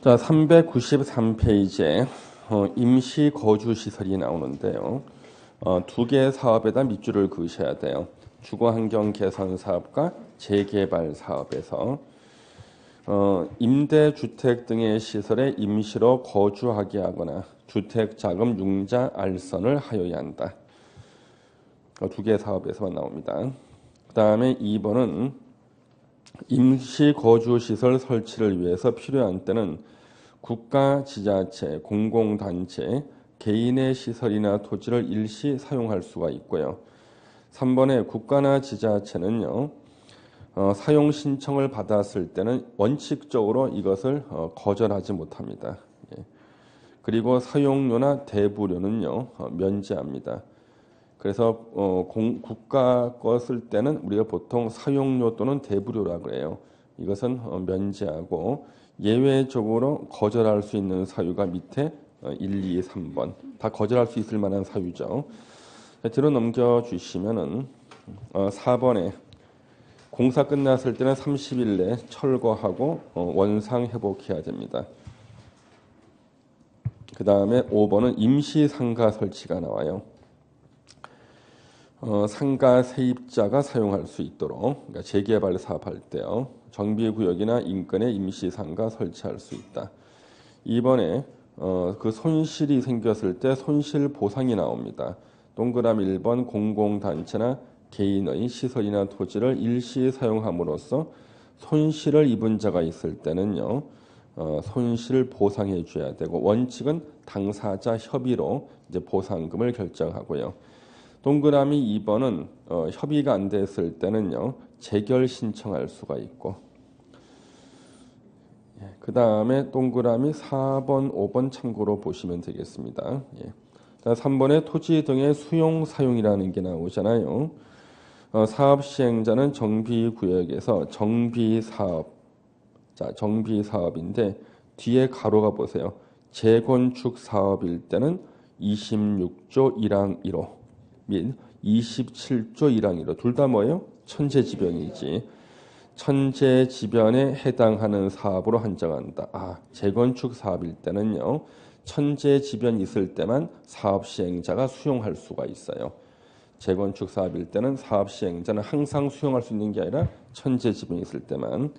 자, 393페이지에 임시거주시설이 나오는데요. 두 개의 사업에다 밑줄을 그으셔야 돼요. 주거환경 개선 사업과 재개발 사업에서 임대주택 등의 시설에 임시로 거주하게 하거나 주택자금 융자 알선을 하여야 한다. 두 개의 사업에서만 나옵니다. 그 다음에 2번은 임시거주시설 설치를 위해서 필요한 때는 국가, 지자체, 공공단체, 개인의 시설이나 토지를 일시 사용할 수가 있고요. 3번에 국가나 지자체는요, 사용 신청을 받았을 때는 원칙적으로 이것을 거절하지 못합니다. 예. 그리고 사용료나 대부료는요, 면제합니다. 그래서 국가 거 쓸 때는 우리가 보통 사용료 또는 대부료라고 해요. 이것은 면제하고 예외적으로 거절할 수 있는 사유가 밑에 1, 2, 3번 다 거절할 수 있을 만한 사유죠. 뒤로 넘겨주시면은 4번에 공사 끝났을 때는 30일 내에 철거하고 원상 회복해야 됩니다. 그 다음에 5번은 임시 상가 설치가 나와요. 상가 세입자가 사용할 수 있도록, 그러니까 재개발 사업할 때요. 정비구역이나 인근에 임시 상가 설치할 수 있다. 이번에 그 손실이 생겼을 때 손실 보상이 나옵니다. 동그라미 1번 공공단체나 개인의 시설이나 토지를 일시 사용함으로써 손실을 입은 자가 있을 때는요. 손실 보상해 줘야 되고 원칙은 당사자 협의로 이제 보상금을 결정하고요. 동그라미 2번은 협의가 안 됐을 때는요. 재결 신청할 수가 있고 그 다음에 동그라미 4번, 5번 참고로 보시면 되겠습니다. 3번에 토지 등의 수용, 사용이라는 게 나오잖아요. 사업 시행자는 정비구역에서 정비사업, 자, 정비사업인데 뒤에 가로가 보세요. 재건축 사업일 때는 26조 1항 1호 및 27조 1항 1호 둘 다 뭐예요? 천재지변이지. 천재지변에 해당하는 사업으로 한정한다. 재건축 사업일 때는요. 천재지변 있을 때만 사업 시행자가 수용할 수가 있어요. 재건축 사업일 때는 사업 시행자는 항상 수용할 수 있는 게 아니라 천재지변이 있을 때만.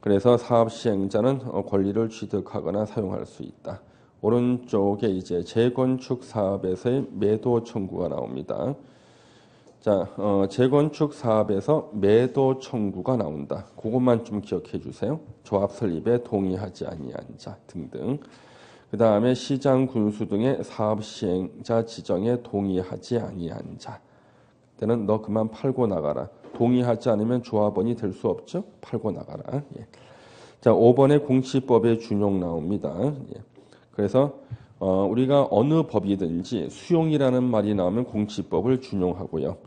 그래서 사업 시행자는 권리를 취득하거나 사용할 수 있다. 오른쪽에 이제 재건축 사업에서의 매도 청구가 나옵니다. 자, 재건축 사업에서 매도 청구가 나온다. 그것만 좀 기억해 주세요. 조합 설립에 동의하지 아니한 자 등등. 그 다음에 시장 군수 등의 사업 시행자 지정에 동의하지 아니한 자. 때는 너 그만 팔고 나가라. 동의하지 않으면 조합원이 될 수 없죠. 팔고 나가라. 예. 자, 5번에 공시법의 준용 나옵니다. 예. 그래서 우리가 어느 법이든지 수용이라는 말이 나오면 공시법을 준용하고요.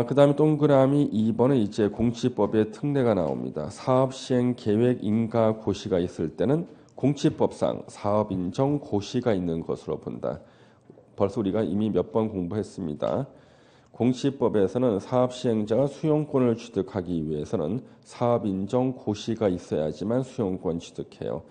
그 다음에 동그라미 2번에 이제 공시법의 특례가 나옵니다. 사업 시행 계획 인가 고시가 있을 때는 공시법상 사업 인정 고시가 있는 것으로 본다. 벌써 우리가 이미 몇 번 공부했습니다. 공시법에서는 사업 시행자가 수용권을 취득하기 위해서는 사업 인정 고시가 있어야지만 수용권 취득해요.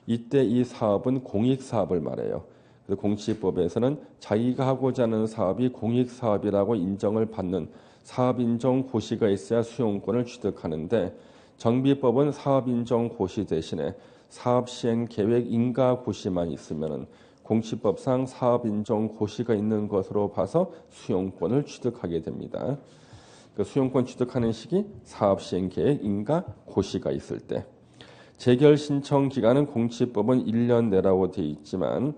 이때 이 사업은 공익 사업을 말해요. 그래서 공시법에서는 자기가 하고자 하는 사업이 공익 사업이라고 인정을 받는 사업 인정 고시가 있어야 수용권을 취득하는데 정비법은 사업 인정 고시 대신에 사업 시행 계획 인가 고시만 있으면은 공시법상 사업 인정 고시가 있는 것으로 봐서 수용권을 취득하게 됩니다. 그 수용권 취득하는 시기 사업 시행 계획 인가 고시가 있을 때. 재결 신청 기간은 공시법은 1년 내라고 되어 있지만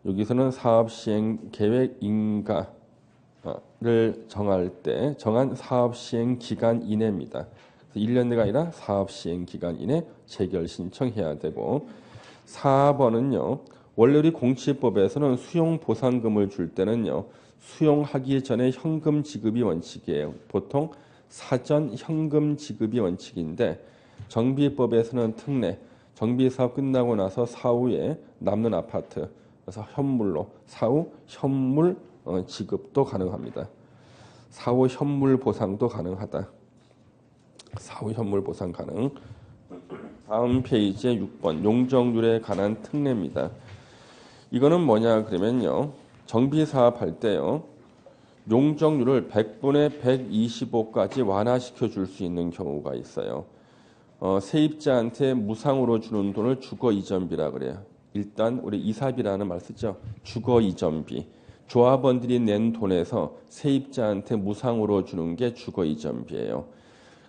여기서는 사업 시행 계획 인가를 정할 때 정한 사업 시행 기간 이내입니다. 1년 내가 아니라 사업 시행 기간 이내 재결 신청해야 되고 4번은요. 원래 우리 공시법에서는 수용 보상금을 줄 때는요. 수용하기 전에 현금 지급이 원칙이에요. 보통 사전 현금 지급이 원칙인데 정비법에서는 특례, 정비사업 끝나고 나서 사후에 남는 아파트, 그래서 현물로 사후 현물 지급도 가능합니다. 사후 현물 보상도 가능하다. 사후 현물 보상 가능. 다음 페이지의 6번 용적률에 관한 특례입니다. 이거는 뭐냐 그러면요. 정비사업 할 때요. 용적률을 100분의 125까지 완화시켜 줄 수 있는 경우가 있어요. 세입자한테 무상으로 주는 돈을 주거 이전비라 그래요. 일단 우리 이사비라는 말 쓰죠. 주거 이전비. 조합원들이 낸 돈에서 세입자한테 무상으로 주는 게 주거 이전비예요.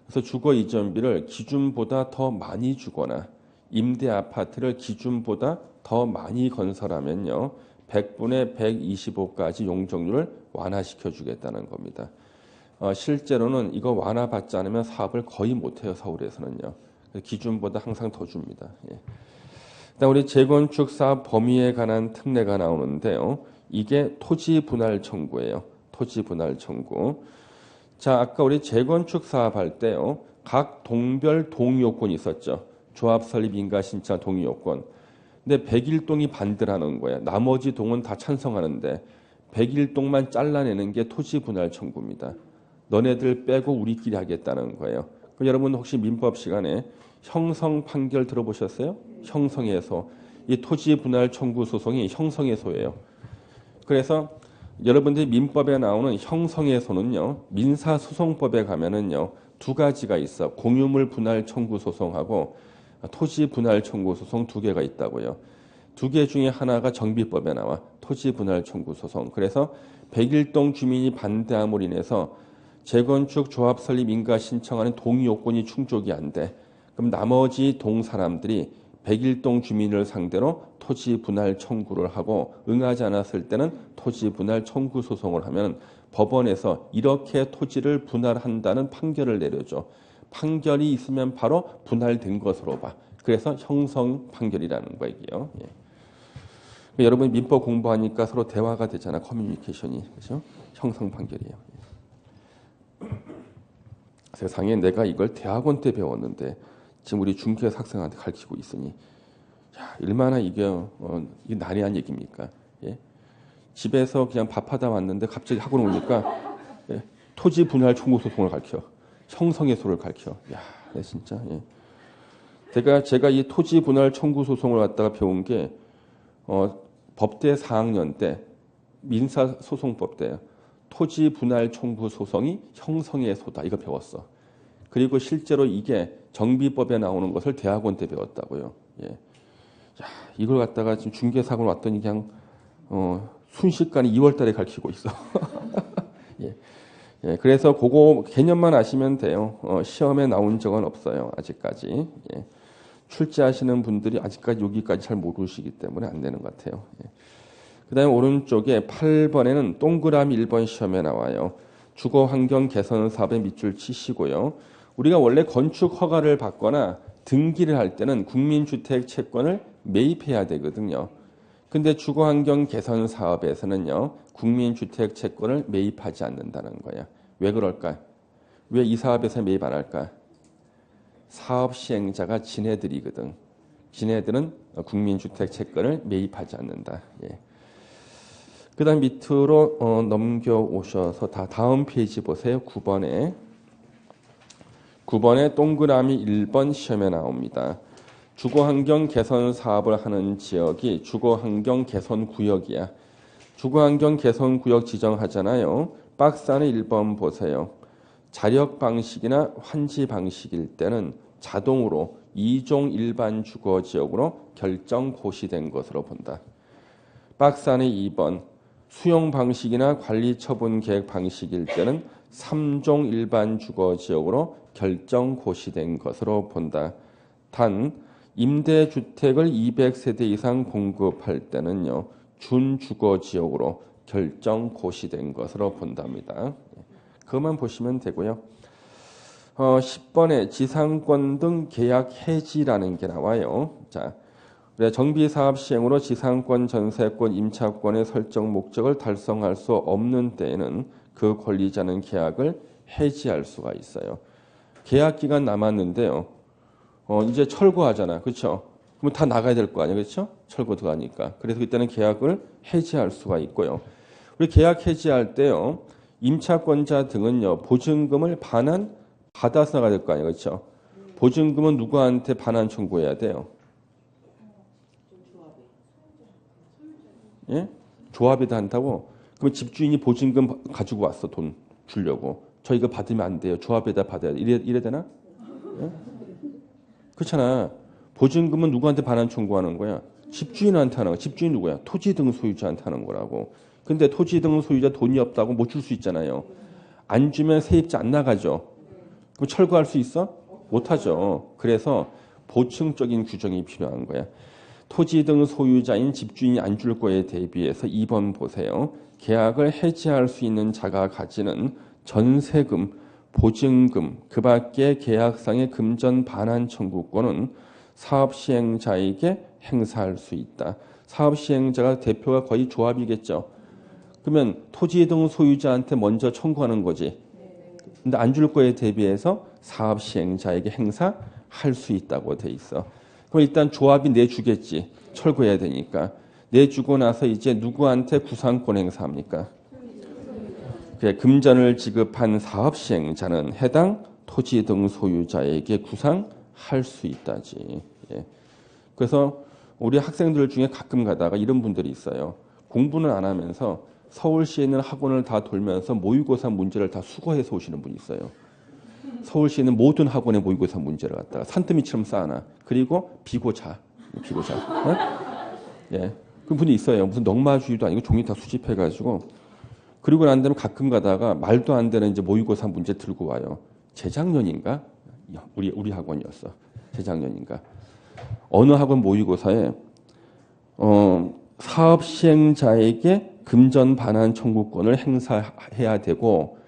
그래서 주거 이전비를 기준보다 더 많이 주거나 임대 아파트를 기준보다 더 많이 건설하면요. 100분의 125까지 용적률을 완화시켜 주겠다는 겁니다. 실제로는 이거 완화받지 않으면 사업을 거의 못해요. 서울에서는요. 기준보다 항상 더 줍니다. 예. 일단 우리 재건축 사업 범위에 관한 특례가 나오는데요. 이게 토지 분할 청구예요. 토지 분할 청구. 자, 아까 우리 재건축 사업 할 때요. 각 동별 동의 요건이 있었죠. 조합 설립 인가 신청 동의 요건. 근데 101동이 반대를 하는 거예요. 나머지 동은 다 찬성하는데 101동만 잘라내는 게 토지 분할 청구입니다. 너네들 빼고 우리끼리 하겠다는 거예요. 여러분 혹시 민법 시간에 형성 판결 들어보셨어요? 형성해소. 이 토지 분할 청구 소송이 형성해소예요. 그래서 여러분들이 민법에 나오는 형성해소는요. 민사소송법에 가면은요. 두 가지가 있어. 공유물 분할 청구 소송하고 토지 분할 청구 소송 두 개가 있다고요. 두 개 중에 하나가 정비법에 나와. 토지 분할 청구 소송. 그래서 101동 주민이 반대함으로 인해서 재건축 조합 설립 인가 신청하는 동의 요건이 충족이 안 돼. 그럼 나머지 동 사람들이 101동 주민을 상대로 토지 분할 청구를 하고 응하지 않았을 때는 토지 분할 청구 소송을 하면 법원에서 이렇게 토지를 분할한다는 판결을 내려줘. 판결이 있으면 바로 분할된 것으로 봐. 그래서 형성 판결이라는 거예요. 예. 여러분 민법 공부하니까 서로 대화가 되잖아. 커뮤니케이션이. 그렇죠? 형성 판결이에요. 세상에 내가 이걸 대학원 때 배웠는데 지금 우리 중개사 학생한테 가르치고 있으니 야, 얼마나 이게 난해한 얘기입니까? 예? 집에서 그냥 밥하다 왔는데 갑자기 학원 오니까 예? 토지 분할 청구 소송을 가르쳐. 형성해소를 가르쳐. 야, 네, 진짜. 예. 제가 이 토지 분할 청구 소송을 갖다가 배운 게 법대 4학년 때 민사소송법 때요. 토지 분할 청구 소송이 형성해소다. 이거 배웠어. 그리고 실제로 이게 정비법에 나오는 것을 대학원 때 배웠다고요. 예. 야, 이걸 갖다가 지금 중개사학원 왔더니 그냥 순식간에 2월달에 가르치고 있어. 예. 예, 그래서 그거 개념만 아시면 돼요. 시험에 나온 적은 없어요. 아직까지. 예. 출제하시는 분들이 아직까지 여기까지 잘 모르시기 때문에 안 되는 것 같아요. 예. 그 다음에 오른쪽에 8번에는 동그라미 1번 시험에 나와요. 주거환경 개선 사업에 밑줄 치시고요. 우리가 원래 건축 허가를 받거나 등기를 할 때는 국민주택 채권을 매입해야 되거든요. 근데 주거환경 개선 사업에서는요. 국민주택 채권을 매입하지 않는다는 거야. 왜 그럴까? 왜 이 사업에서 매입 안 할까? 사업 시행자가 지네들이거든. 지네들은 국민주택 채권을 매입하지 않는다. 예. 그 다음 밑으로 넘겨오셔서 다음 페이지 보세요. 9번에 동그라미 1번 시험에 나옵니다. 주거환경 개선 사업을 하는 지역이 주거환경 개선 구역이야. 주거환경 개선 구역 지정하잖아요. 박스 안에 1번 보세요. 자력 방식이나 환지 방식일 때는 자동으로 2종 일반 주거 지역으로 결정 고시된 것으로 본다. 박스 안에 2번 수용 방식이나 관리 처분 계획 방식일 때는 3종 일반 주거 지역으로 결정 고시된 것으로 본다. 단 임대주택을 200세대 이상 공급할 때는요. 준주거 지역으로 결정 고시된 것으로 본답니다. 그것만 보시면 되고요. 10번에 지상권 등 계약 해지라는 게 나와요. 자, 정비사업 시행으로 지상권, 전세권, 임차권의 설정 목적을 달성할 수 없는 때에는 그 권리자는 계약을 해지할 수가 있어요. 계약 기간 남았는데요. 이제 철거하잖아. 그렇죠? 그럼 다 나가야 될 거 아니에요. 그렇죠? 철거 들어가니까. 그래서 그때는 계약을 해지할 수가 있고요. 우리 계약 해지할 때요. 임차권자 등은요. 보증금을 반환 받아서 나가야 될 거 아니에요. 그렇죠? 보증금은 누구한테 반환 청구해야 돼요? 예? 조합에다 한다고? 그럼 집주인이 보증금 가지고 왔어. 돈 주려고. 저 이거 받으면 안 돼요. 조합에다 받아야 돼. 이래 되나? 예? 그렇잖아. 보증금은 누구한테 반환 청구하는 거야? 집주인한테 하는 거야. 집주인 누구야? 토지 등 소유자한테 하는 거라고. 근데 토지 등 소유자 돈이 없다고 못 줄 수 있잖아요. 안 주면 세입자 안 나가죠. 그럼 철거할 수 있어? 못하죠. 그래서 보충적인 규정이 필요한 거야. 토지 등 소유자인 집주인이 안 줄 거에 대비해서 2번 보세요. 계약을 해지할 수 있는 자가 가지는 전세금, 보증금, 그 밖의 계약상의 금전 반환 청구권은 사업시행자에게 행사할 수 있다. 사업시행자가 대표가 거의 조합이겠죠. 그러면 토지 등 소유자한테 먼저 청구하는 거지. 근데 안 줄 거에 대비해서 사업시행자에게 행사할 수 있다고 돼 있어. 그럼 일단 조합이 내주겠지. 철거해야 되니까. 내주고 나서 이제 누구한테 구상권 행사합니까? 그래, 금전을 지급한 사업시행자는 해당 토지 등 소유자에게 구상할 수 있다지. 예. 그래서 우리 학생들 중에 가끔 가다가 이런 분들이 있어요. 공부는 안 하면서 서울시에 있는 학원을 다 돌면서 모의고사 문제를 다 수거해서 오시는 분이 있어요. 서울시에 있는 모든 학원의 모의고사 문제를 갖다가 산더미처럼 쌓아놔. 그리고 비고자. 네? 예. 그 분이 있어요. 무슨 넉마주의도 아니고 종이 다 수집해가지고. 그리고 난 다음에 가끔 가다가 말도 안 되는 이제 모의고사 문제 들고 와요. 재작년인가? 우리 학원이었어. 재작년인가? 어느 학원 모의고사에 사업 시행자에게 금전 반환 청구권을 행사해야 되고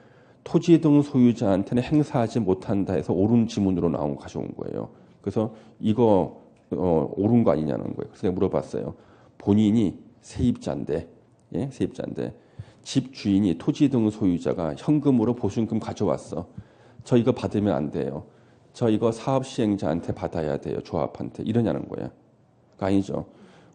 토지 등 소유자한테는 행사하지 못한다 해서 옳은 지문으로 나온 거 가져온 거예요. 그래서 이거 옳은 거 아니냐는 거예요. 그래서 내가 물어봤어요. 본인이 세입자인데, 예? 세입자인데 집 주인이 토지 등 소유자가 현금으로 보증금 가져왔어. 저 이거 받으면 안 돼요. 저 이거 사업 시행자한테 받아야 돼요. 조합한테. 이러냐는 거야. 그거 아니죠.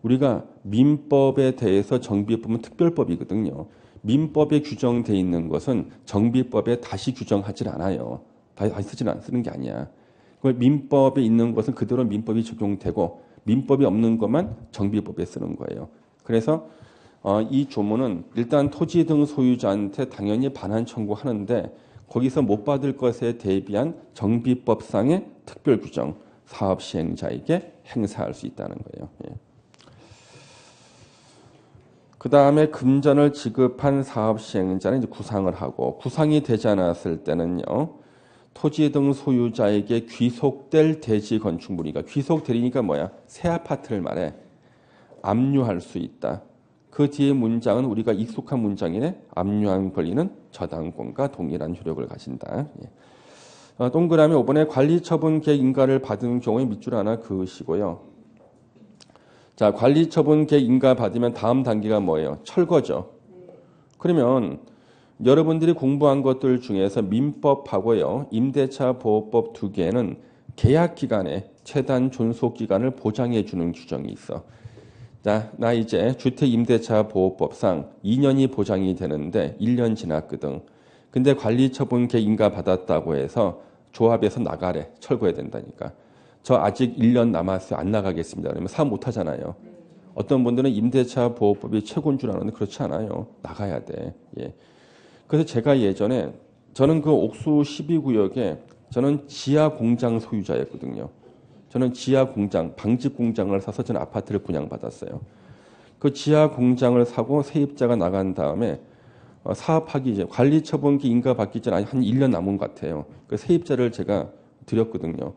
우리가 민법에 대해서 정비법은 특별법이거든요. 민법에 규정돼 있는 것은 정비법에 다시 규정하지 않아요. 다시 쓰는 게 아니야. 민법에 있는 것은 그대로 민법이 적용되고 민법이 없는 것만 정비법에 쓰는 거예요. 그래서 이 조문은 일단 토지 등 소유자한테 당연히 반환 청구하는데 거기서 못 받을 것에 대비한 정비법상의 특별 규정, 사업 시행자에게 행사할 수 있다는 거예요. 예. 그 다음에 금전을 지급한 사업 시행자는 이제 구상을 하고 구상이 되지 않았을 때는요. 토지 등 소유자에게 귀속될 대지 건축물이니까 귀속되니까 뭐야? 새 아파트를 말해. 압류할 수 있다. 그 뒤에 문장은 우리가 익숙한 문장이네. 압류한 권리는 저당권과 동일한 효력을 가진다. 예. 동그라미 5번에 관리처분 계획 인가를 받은 경우에 밑줄 하나 그으시고요. 자, 관리처분 계획 인가 받으면 다음 단계가 뭐예요? 철거죠. 그러면 여러분들이 공부한 것들 중에서 민법하고요. 임대차 보호법 두 개는 계약 기간에 최단 존속 기간을 보장해 주는 규정이 있어. 자, 나 이제 주택 임대차 보호법상 2년이 보장이 되는데 1년 지났거든. 근데 관리처분 계획 인가 받았다고 해서 조합에서 나가래. 철거해야 된다니까. 저 아직 1년 남았어요. 안 나가겠습니다. 그러면 사업 못 하잖아요. 어떤 분들은 임대차 보호법이 최고인 줄 아는데 그렇지 않아요. 나가야 돼. 예. 그래서 제가 예전에 저는 그 옥수 12구역에 저는 지하 공장 소유자였거든요. 저는 지하 공장, 방직 공장을 사서 저는 아파트를 분양받았어요. 그 지하 공장을 사고 세입자가 나간 다음에 사업하기 이제 관리처분기 인가 받기 전에 한 1년 남은 것 같아요. 그 세입자를 제가 드렸거든요.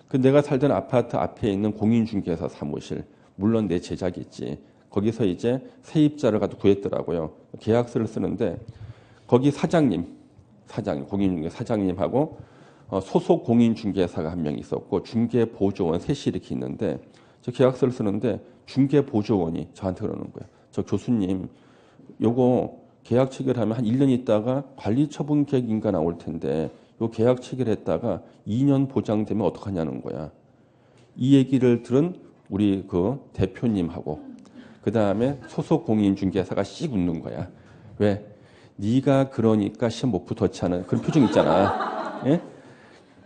그 내가 살던 아파트 앞에 있는 공인중개사 사무실, 물론 내 제자겠지. 거기서 이제 세입자를 가지고 구했더라고요. 계약서를 쓰는데 거기 사장님, 공인중개사 사장님하고 소속 공인중개사가 한 명 있었고 중개보조원 셋이 이렇게 있는데 저 계약서를 쓰는데 중개보조원이 저한테 그러는 거예요. 저 교수님, 요거 계약 체결하면 한 1년 있다가 관리처분 계획 인가 나올 텐데 요 계약 체결했다가 2년 보장되면 어떡하냐는 거야. 이 얘기를 들은 우리 그 대표님하고 그 다음에 소속 공인중개사가 씩 웃는 거야. 왜? 네가 그러니까 시험 못 붙었잖아. 그런 표정 있잖아. 예?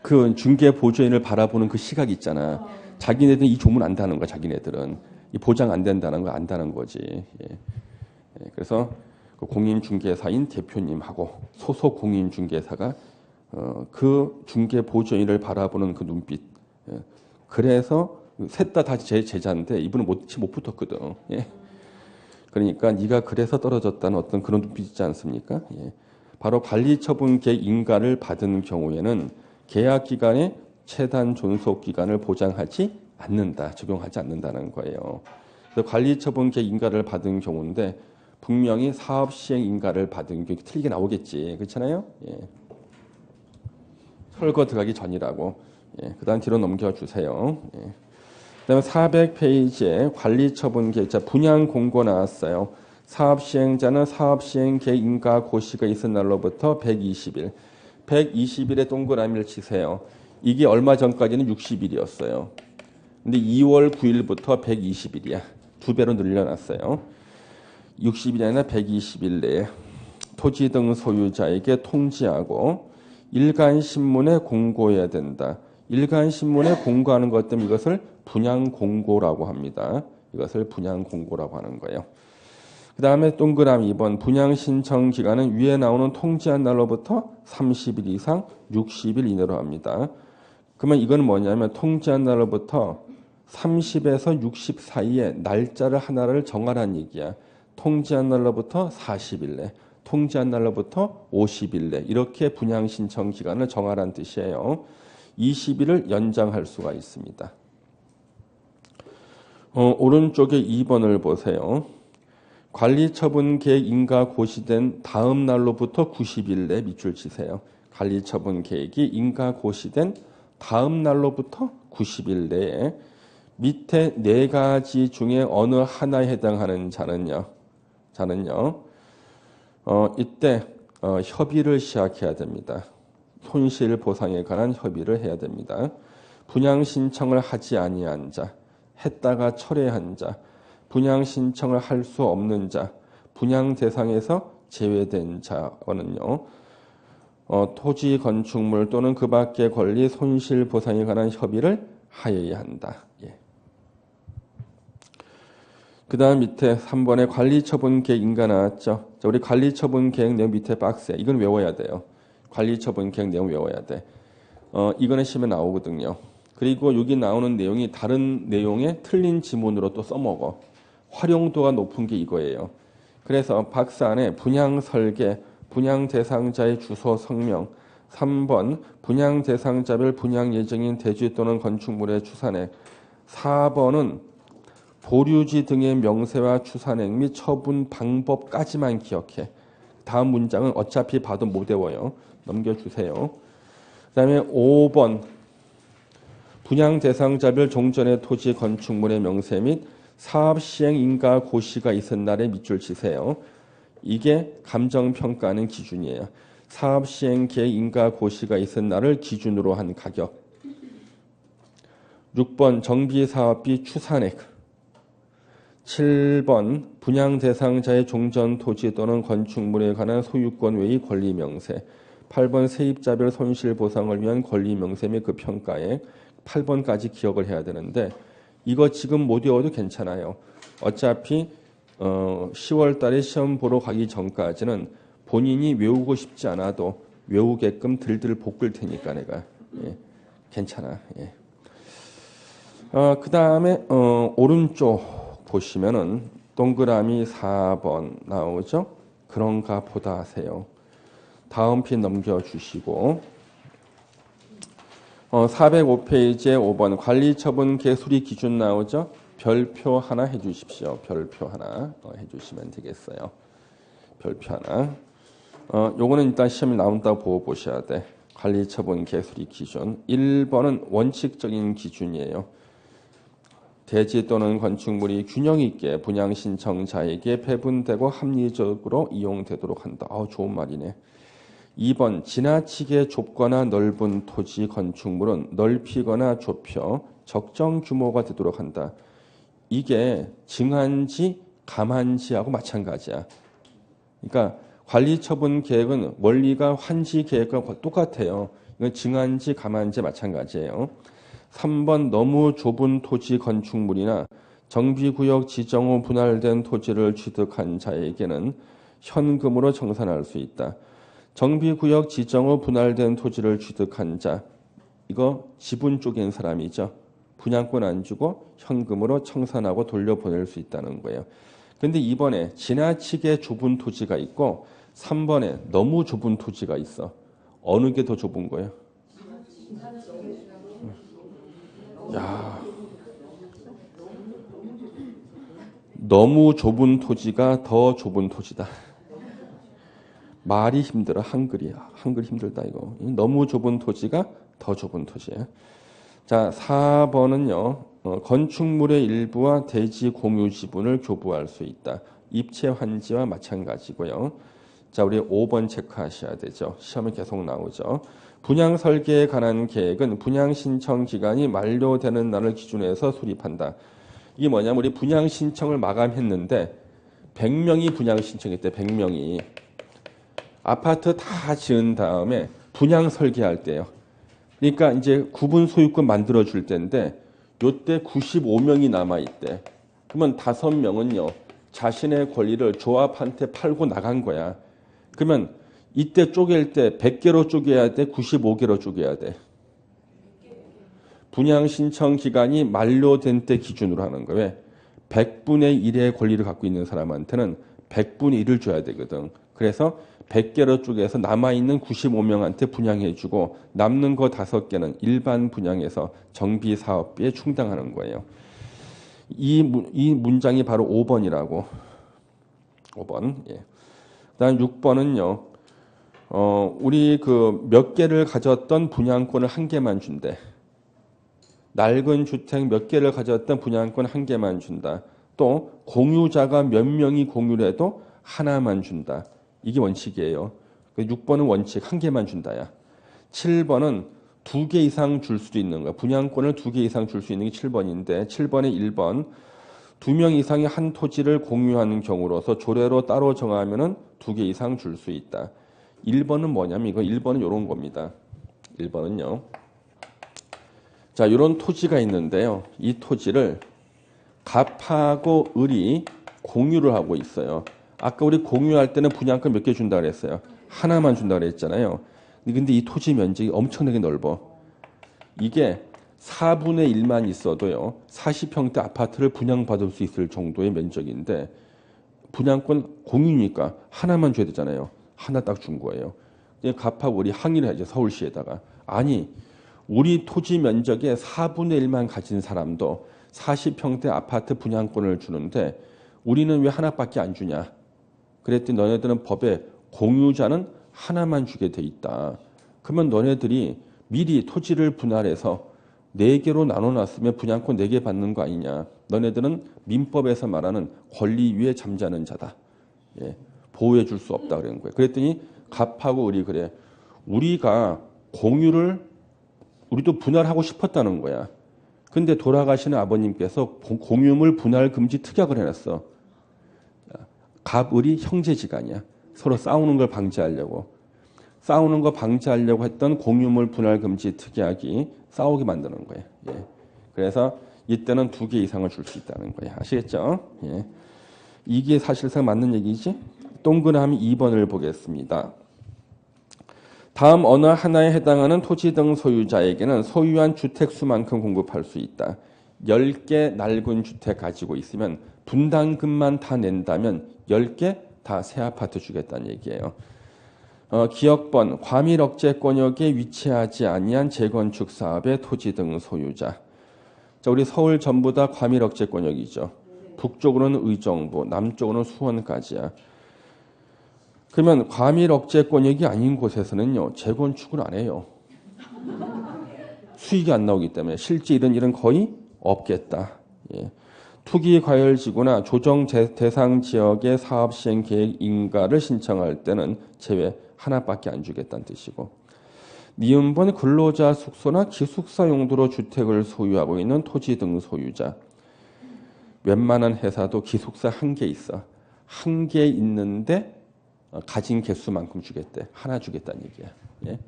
그 중개 보조인을 바라보는 그 시각 있잖아. 자기네들은 이 조문 안다는 거야. 자기네들은 이 보장 안 된다는 거 안다는 거지. 예. 예, 그래서 그 공인중개사인 대표님하고 소속 공인중개사가 그 중개 보조인을 바라보는 그 눈빛. 예. 그래서 셋 다 제 제자인데 이분은 못 붙었거든. 예. 그러니까 네가 그래서 떨어졌다는 어떤 그런 눈빛 있지 않습니까? 예. 바로 관리처분계 인가를 받은 경우에는 계약 기간에 최단 존속 기간을 보장하지 않는다, 적용하지 않는다는 거예요. 그래서 관리처분계 인가를 받은 경우인데 분명히 사업 시행 인가를 받은 게 틀리게 나오겠지, 그렇잖아요? 예. 설거 들어가기 전이라고. 예. 그다음 뒤로 넘겨주세요. 예. 그다음에 400페이지에 관리처분계자 분양 공고 나왔어요. 사업 시행자는 사업 시행계 인가 고시가 있은 날로부터 120일. 120일에 동그라미를 치세요. 이게 얼마 전까지는 60일이었어요. 근데 2월 9일부터 120일이야. 2배로 늘려놨어요. 60일이 아니라 120일 내에 토지 등 소유자에게 통지하고 일간신문에 공고해야 된다. 일간신문에 공고하는 것 때문에 이것을 분양공고라고 합니다. 이것을 분양공고라고 하는 거예요. 그 다음에 동그라미 2번 분양신청 기간은 위에 나오는 통지한 날로부터 30일 이상 60일 이내로 합니다. 그러면 이건 뭐냐면 통지한 날로부터 30에서 60 사이에 날짜를 하나를 정하라는 얘기야. 통지한 날로부터 40일 내, 통지한 날로부터 50일 내 이렇게 분양신청 기간을 정하라는 뜻이에요. 20일을 연장할 수가 있습니다. 오른쪽에 2번을 보세요. 관리처분계획 인가 고시된 다음 날로부터 90일 내 밑줄 치세요. 관리처분계획이 인가 고시된 다음 날로부터 90일 내에 밑에 네 가지 중에 어느 하나에 해당하는 자는요. 이때 협의를 시작해야 됩니다. 손실 보상에 관한 협의를 해야 됩니다. 분양 신청을 하지 아니한 자, 했다가 철회한 자, 분양 신청을 할 수 없는 자, 분양 대상에서 제외된 자는요. 토지 건축물 또는 그 밖의 권리 손실 보상에 관한 협의를 하여야 한다. 예. 그 다음 밑에 3번에 관리처분계획 인가 나왔죠. 자, 우리 관리처분계획 내용 밑에 박스에 이건 외워야 돼요. 관리처분계획 내용 외워야 돼. 이거는 시험에 나오거든요. 그리고 여기 나오는 내용이 다른 내용에 틀린 지문으로 또 써먹어. 활용도가 높은 게 이거예요. 그래서 박스 안에 분양 설계, 분양 대상자의 주소 성명, 3번 분양 대상자별 분양 예정인 대지 또는 건축물의 추산액, 4번은 보류지 등의 명세와 추산액 및 처분 방법까지만 기억해. 다음 문장은 어차피 봐도 못 외워요. 넘겨주세요. 그 다음에 5번 분양 대상자별 종전의 토지 건축물의 명세 및 사업 시행 인가 고시가 있은 날에 밑줄 치세요. 이게 감정평가하는 기준이에요. 사업 시행 계획 인가 고시가 있은 날을 기준으로 한 가격. 6번 정비사업비 추산액. 7번 분양 대상자의 종전 토지 또는 건축물에 관한 소유권 외의 권리 명세. 8번 세입자별 손실 보상을 위한 권리 명세 및 그 평가액. 8번까지 기억을 해야 되는데 이거 지금 못 외워도 괜찮아요. 어차피 10월 달에 시험 보러 가기 전까지는 본인이 외우고 싶지 않아도 외우게끔 들들 볶을 테니까 내가. 예, 괜찮아. 예. 그 다음에 오른쪽 보시면은 동그라미 4번 나오죠. 그런가 보다 하세요. 다음 편 넘겨주시고 405페이지에 5번 관리처분 개수리 기준 나오죠. 별표 하나 해주십시오. 별표 하나 해주시면 되겠어요. 별표 하나. 요거는 일단 시험에 나온다고 보고 보셔야 돼. 관리처분 개수리 기준. 1번은 원칙적인 기준이에요. 대지 또는 건축물이 균형 있게 분양 신청자에게 배분되고 합리적으로 이용되도록 한다. 좋은 말이네. 2번 지나치게 좁거나 넓은 토지 건축물은 넓히거나 좁혀 적정 규모가 되도록 한다. 이게 증한지 감한지하고 마찬가지야. 그러니까 관리처분 계획은 원리가 환지 계획과 똑같아요. 이건 증한지 감한지 마찬가지예요. 3번 너무 좁은 토지 건축물이나 정비구역 지정 후 분할된 토지를 취득한 자에게는 현금으로 청산할 수 있다. 정비구역 지정 후 분할된 토지를 취득한 자, 이거 지분 쪽인 사람이죠. 분양권 안 주고 현금으로 청산하고 돌려보낼 수 있다는 거예요. 근데 이번에 지나치게 좁은 토지가 있고 3번에 너무 좁은 토지가 있어. 어느 게 더 좁은 거예요? 야, 너무 좁은 토지가 더 좁은 토지다. 말이 힘들어. 한글이야. 한글 힘들다 이거. 너무 좁은 토지가 더 좁은 토지야. 자, 4번은요. 건축물의 일부와 대지 공유 지분을 교부할 수 있다. 입체 환지와 마찬가지고요. 자, 우리 5번 체크하셔야 되죠. 시험에 계속 나오죠. 분양 설계에 관한 계획은 분양 신청 기간이 만료되는 날을 기준해서 수립한다. 이게 뭐냐면 우리 분양 신청을 마감했는데 100명이 분양 신청했대. 100명이. 아파트 다 지은 다음에 분양 설계할 때요. 그러니까 이제 구분 소유권 만들어 줄 때인데 요때 95명이 남아 있대. 그러면 5명은요. 자신의 권리를 조합한테 팔고 나간 거야. 그러면 이때 쪼갤 때 100개로 쪼개야 돼? 95개로 쪼개야 돼? 분양 신청 기간이 만료된 때 기준으로 하는 거예요. 왜? 100분의 1의 권리를 갖고 있는 사람한테는 100분의 1을 줘야 되거든. 그래서 100개로 쪼개서 남아있는 95명한테 분양해주고 남는 거 5개는 일반 분양에서 정비사업비에 충당하는 거예요. 이 문장이 바로 5번이라고. 5번. 예. 그다음 6번은요. 우리 그 몇 개를 가졌던 분양권을 1개만 준대. 낡은 주택 몇 개를 가졌던 분양권 1개만 준다. 또 공유자가 몇 명이 공유를 해도 하나만 준다. 이게 원칙이에요. 6번은 원칙 1개만 준다야. 7번은 2개 이상 줄 수도 있는 거야. 분양권을 2개 이상 줄 수 있는 게 7번인데 7번에 1번 2명 이상이 한 토지를 공유하는 경우로서 조례로 따로 정하면은 2개 이상 줄 수 있다. 1번은 뭐냐면 이거 1번은 이런 겁니다. 1번은요. 자, 이런 토지가 있는데요. 이 토지를 갑하고 을이 공유를 하고 있어요. 아까 우리 공유할 때는 분양권 몇 개 준다 그랬어요. 하나만 준다 그랬잖아요. 근데 이 토지 면적이 엄청나게 넓어. 이게 4분의 1만 있어도요. 40평대 아파트를 분양받을 수 있을 정도의 면적인데 분양권 공유니까 하나만 줘야 되잖아요. 하나 딱 준 거예요. 갑하고 우리 항의를 하죠. 서울시에다가. 아니 우리 토지 면적의 4분의 1만 가진 사람도 40평대 아파트 분양권을 주는데 우리는 왜 하나밖에 안 주냐. 그랬더니 너네들은 법에 공유자는 하나만 주게 돼 있다. 그러면 너네들이 미리 토지를 분할해서 4개로 나눠놨으면 분양권 4개 받는 거 아니냐. 너네들은 민법에서 말하는 권리 위에 잠자는 자다. 예, 보호해 줄 수 없다 그러는 거예요. 그랬더니 갑하고 을이 그래. 우리가 공유를 우리도 분할하고 싶었다는 거야. 근데 돌아가시는 아버님께서 공유물 분할 금지 특약을 해놨어. 갑, 을이 형제지간이야. 서로 싸우는 걸 방지하려고. 싸우는 거 방지하려고 했던 공유물 분할 금지 특약이 싸우게 만드는 거예요. 예. 그래서 이때는 2개 이상을 줄 수 있다는 거예요. 아시겠죠? 예. 이게 사실상 맞는 얘기지? 동그라미 2번을 보겠습니다. 다음 어느 하나에 해당하는 토지 등 소유자에게는 소유한 주택 수만큼 공급할 수 있다. 10개 낡은 주택 가지고 있으면 분담금만 다 낸다면 10개 다 새 아파트 주겠다는 얘기예요. 기역번 과밀억제권역에 위치하지 아니한 재건축 사업의 토지 등 소유자. 자, 우리 서울 전부 다 과밀억제권역이죠. 북쪽으로는 의정부, 남쪽으로는 수원까지야. 그러면 과밀억제권역이 아닌 곳에서는요. 재건축을 안 해요. 수익이 안 나오기 때문에 실제 이런 일은 거의 없겠다. 예. 투기과열지구나 조정 대상 지역의 사업 시행 계획 인가를 신청할 때는 제외 하나밖에 안 주겠다는 뜻이고 니은번 근로자 숙소나 기숙사 용도로 주택을 소유하고 있는 토지 등 소유자. 웬만한 회사도 기숙사 1개 있어. 1개 있는데 가진 개수만큼 주겠대. 하나 주겠다는 얘기야. 예.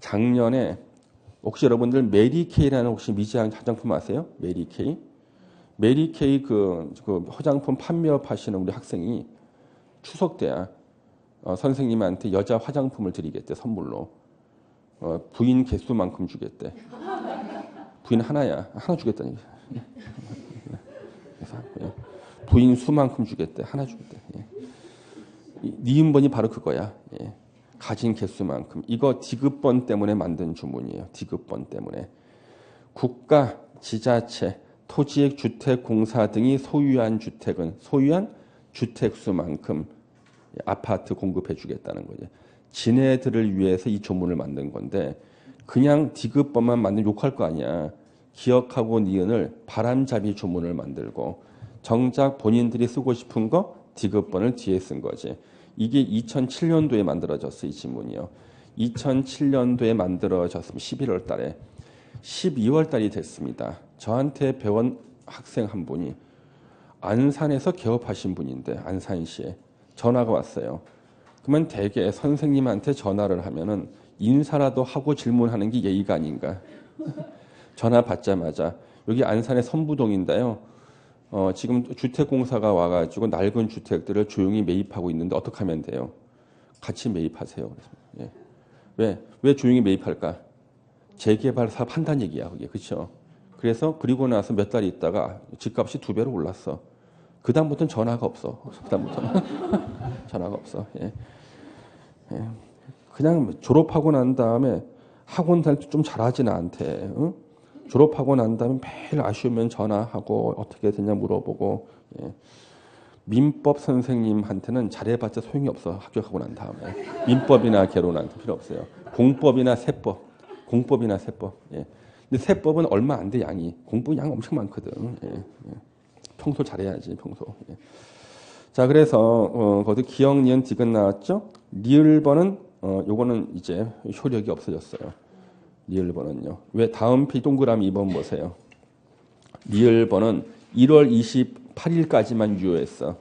작년에 혹시 여러분들 메리케이라는 혹시 미지한 화장품 아세요? 메리케이? 메리케이 그 화장품 판매업 하시는 우리 학생이 추석 때야 선생님한테 여자 화장품을 드리겠대 선물로. 부인 개수만큼 주겠대. 부인 하나야. 하나 주겠다니. 부인 수만큼 주겠대. 하나 주겠대. 니은번이 바로 그거야. 가진 개수만큼. 이거 디귿번 때문에 만든 주문이에요. 디귿번 때문에. 국가, 지자체, 토지액 주택공사 등이 소유한 주택은 소유한 주택수만큼 아파트 공급해 주겠다는 거죠. 지네들을 위해서 이 조문을 만든 건데 그냥 디귿번만 만들면 욕할 거 아니야. 기억하고 니은을 바람잡이 조문을 만들고 정작 본인들이 쓰고 싶은 거 디귿번을 뒤에 쓴 거지. 이게 2007년도에 만들어졌어. 이 지문이요. 2007년도에 만들어졌으면 11월 달에 12월 달이 됐습니다. 저한테 배운 학생 한 분이 안산에서 개업하신 분인데 안산시에 전화가 왔어요. 그러면 대개 선생님한테 전화를 하면은 인사라도 하고 질문하는 게 예의가 아닌가. 전화 받자마자 여기 안산의 선부동인데요. 지금 주택공사가 와가지고 낡은 주택들을 조용히 매입하고 있는데 어떻게 하면 돼요? 같이 매입하세요. 예. 왜 조용히 매입할까? 재개발 사업 한다는 얘기야, 그게. 그렇죠? 그리고 나서 몇 달 있다가 집값이 2배로 올랐어. 그다음부터는 전화가 없어. 그다음부터는 전화가 없어. 예. 그냥 졸업하고 난 다음에 학원 다닐 때 좀 잘하지는 않대. 응? 졸업하고 난 다음에 매일 아쉬우면 전화하고 어떻게 되냐 물어보고. 예. 민법 선생님한테는 잘해봤자 소용이 없어. 합격하고 난 다음에. 민법이나 개론한테 필요 없어요. 공법이나 세법. 예. 근데 세법은 얼마 안 돼, 양이. 공부 양 엄청 많거든. 예. 평소 잘해야지, 평소. 예. 자, 그래서 거기 기억, 니은, 디귿 나왔죠? 리을번은 요거는 이제 효력이 없어졌어요. 리을번은요. 왜 다음 피 동그라미 2번 보세요. 리을번은 1월 28일까지만 유효했어.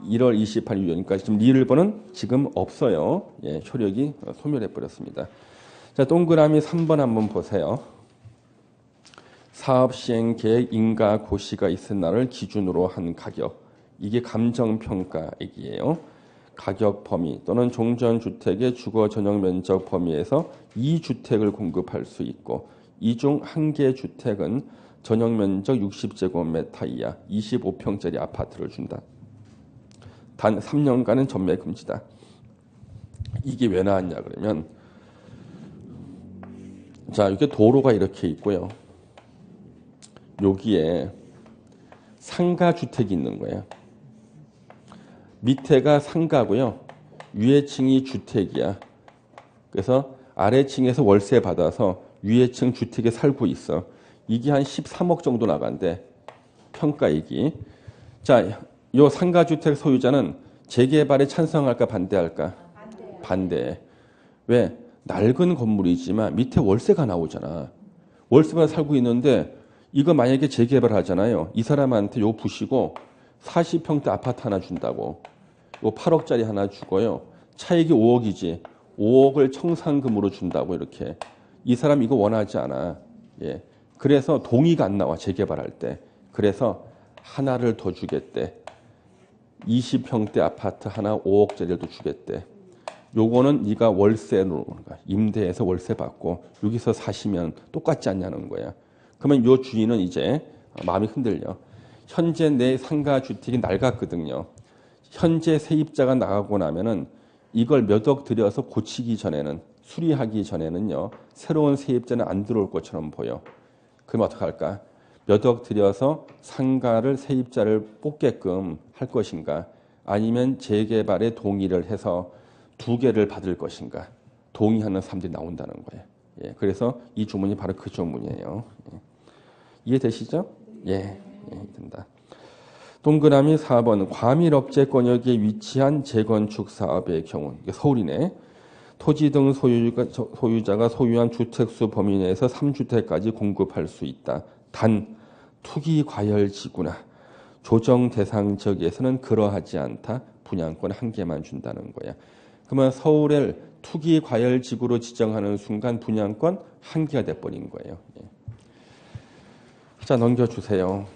1월 28일 유효니까 지금 리을번은 지금 없어요. 예, 효력이 소멸해 버렸습니다. 자, 동그라미 3번 한번 보세요. 사업 시행 계획 인가 고시가 있은 날을 기준으로 한 가격. 이게 감정평가액이에요. 가격 범위 또는 종전주택의 주거 전용 면적 범위에서 2주택을 공급할 수 있고 이 중 한 개 주택은 전용 면적 60제곱미터 이하 25평짜리 아파트를 준다. 단 3년간은 전매 금지다. 이게 왜 나왔냐 그러면 자, 이렇게 도로가 이렇게 있고요. 여기에 상가주택이 있는 거예요. 밑에가 상가고요. 위에 층이 주택이야. 그래서 아래층에서 월세 받아서 위에 층 주택에 살고 있어. 이게 한 13억 정도 나간대. 평가액이. 자, 요 상가주택 소유자는 재개발에 찬성할까 반대할까? 반대. 왜? 낡은 건물이지만 밑에 월세가 나오잖아. 월세만 살고 있는데 이거 만약에 재개발하잖아요. 이 사람한테 요 부시고 40평대 아파트 하나 준다고. 요 8억짜리 하나 주고요. 차익이 5억이지. 5억을 청산금으로 준다고 이렇게. 이 사람 이거 원하지 않아. 예. 그래서 동의가 안 나와 재개발할 때. 그래서 하나를 더 주겠대. 20평대 아파트 하나 5억짜리를 주겠대. 요거는 네가 월세로 임대해서 월세 받고 여기서 사시면 똑같지 않냐는 거야. 그러면 요 주인은 이제 마음이 흔들려. 현재 내 상가 주택이 낡았거든요. 현재 세입자가 나가고 나면은 이걸 몇 억 들여서 고치기 전에는 수리하기 전에는요. 새로운 세입자는 안 들어올 것처럼 보여. 그럼 어떡할까? 몇 억 들여서 상가를 세입자를 뽑게끔 할 것인가? 아니면 재개발에 동의를 해서 2개를 받을 것인가? 동의하는 사람들이 나온다는 거예요. 예, 그래서 이 주문이 바로 그 주문이에요. 예. 이해되시죠? 예, 된다. 동그라미 4번 과밀업체권역에 위치한 재건축 사업의 경우 서울이네. 토지 등 소유자가 소유한 주택수 범위 내에서 3주택까지 공급할 수 있다. 단 투기 과열 지구나 조정 대상 지역에서는 그러하지 않다. 분양권 한 개만 준다는 거야. 그러면 서울에 투기 과열지구로 지정하는 순간 분양권 한기가 돼버린 거예요. 예. 자, 넘겨주세요.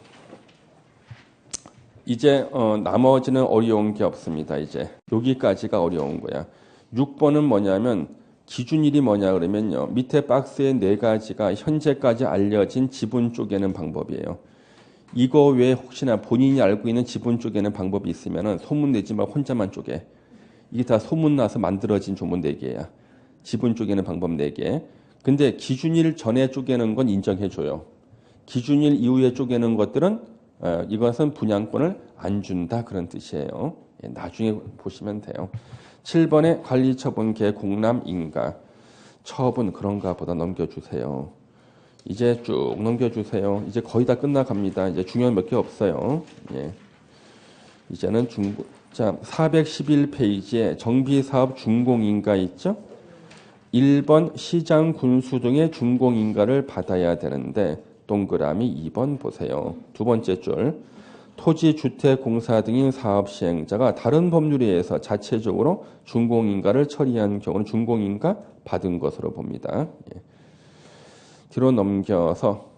이제 나머지는 어려운 게 없습니다. 이제 여기까지가 어려운 거야. 6번은 뭐냐면 기준일이 뭐냐 그러면요. 밑에 박스에 4가지가 현재까지 알려진 지분 쪼개는 방법이에요. 이거 외에 혹시나 본인이 알고 있는 지분 쪼개는 방법이 있으면 소문 내지 말고 혼자만 쪼개. 이게 다 소문나서 만들어진 조문 4개야. 지분 쪼개는 방법 4개. 근데 기준일 전에 쪼개는 건 인정해줘요. 기준일 이후에 쪼개는 것들은 이것은 분양권을 안 준다 그런 뜻이에요. 예, 나중에 보시면 돼요. 7번에 관리처분계 공람인가. 처분 그런가 보다 넘겨주세요. 이제 쭉 넘겨주세요. 이제 거의 다 끝나갑니다. 이제 중요한 몇 개 없어요. 예. 이제는 자, 411페이지에 정비사업 준공인가 있죠? 1번 시장 군수 등의 준공인가를 받아야 되는데 동그라미 2번 보세요. 두 번째 줄. 토지주택공사 등인 사업시행자가 다른 법률에 의해서 자체적으로 준공인가를 처리한 경우는 준공인가 받은 것으로 봅니다. 예. 뒤로 넘겨서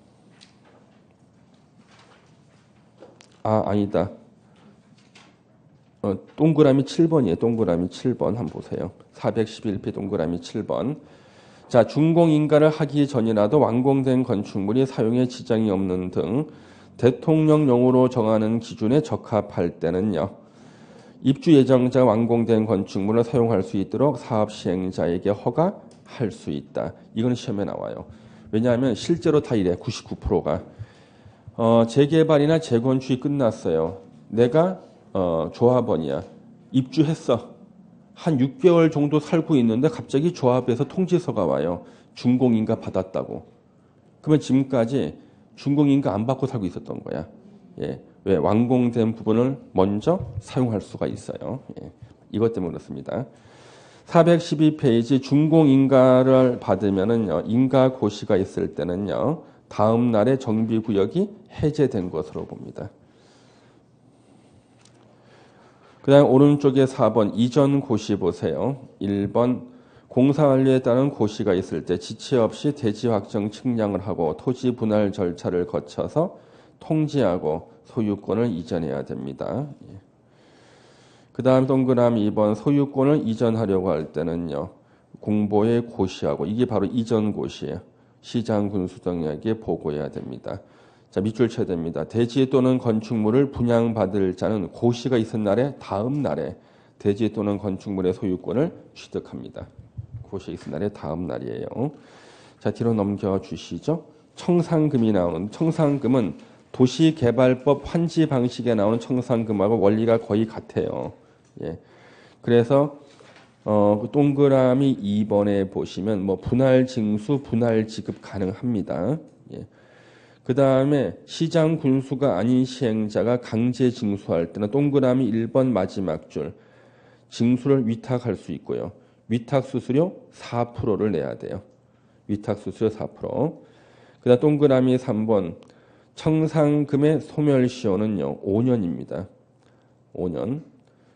아니다. 동그라미 7번이에요. 동그라미 7번 한번 보세요. 411피 동그라미 7번. 자, 준공인가를 하기 전이라도 완공된 건축물이 사용에 지장이 없는 등 대통령령으로 정하는 기준에 적합할 때는요. 입주 예정자가 완공된 건축물을 사용할 수 있도록 사업 시행자에게 허가할 수 있다. 이건 시험에 나와요. 왜냐하면 실제로 다 이래. 99%가. 재개발이나 재건축이 끝났어요. 내가 조합원이야. 입주했어. 한 6개월 정도 살고 있는데 갑자기 조합에서 통지서가 와요. 준공인가 받았다고. 그러면 지금까지 준공인가 안 받고 살고 있었던 거야. 예. 왜? 완공된 부분을 먼저 사용할 수가 있어요. 예. 이것 때문에 그렇습니다. 412페이지 준공인가를 받으면은요, 인가고시가 있을 때는요, 다음 날에 정비구역이 해제된 것으로 봅니다. 그 다음 오른쪽에 4번 이전 고시 보세요. 1번 공사완료에 따른 고시가 있을 때 지체 없이 대지 확정 측량을 하고 토지 분할 절차를 거쳐서 통지하고 소유권을 이전해야 됩니다. 그 다음 동그라미 2번 소유권을 이전하려고 할 때는요. 공보에 고시하고 이게 바로 이전 고시예요. 시장 군수 등에게 보고해야 됩니다. 자, 밑줄 쳐야 됩니다. 대지 또는 건축물을 분양받을 자는 고시가 있은 날에 다음 날에 대지 또는 건축물의 소유권을 취득합니다. 고시가 있은 날에 다음 날이에요. 자, 뒤로 넘겨주시죠. 청산금이 나오는 청산금은 도시개발법 환지 방식에 나오는 청산금하고 원리가 거의 같아요. 예. 그래서 동그라미 2번에 보시면 뭐 분할 징수, 분할 지급 가능합니다. 예. 그 다음에 시장 군수가 아닌 시행자가 강제 징수할 때는 동그라미 1번 마지막 줄 징수를 위탁할 수 있고요. 위탁 수수료 4%를 내야 돼요. 위탁 수수료 4%. 그 다음 동그라미 3번 청산금의 소멸시효는요. 5년입니다. 5년.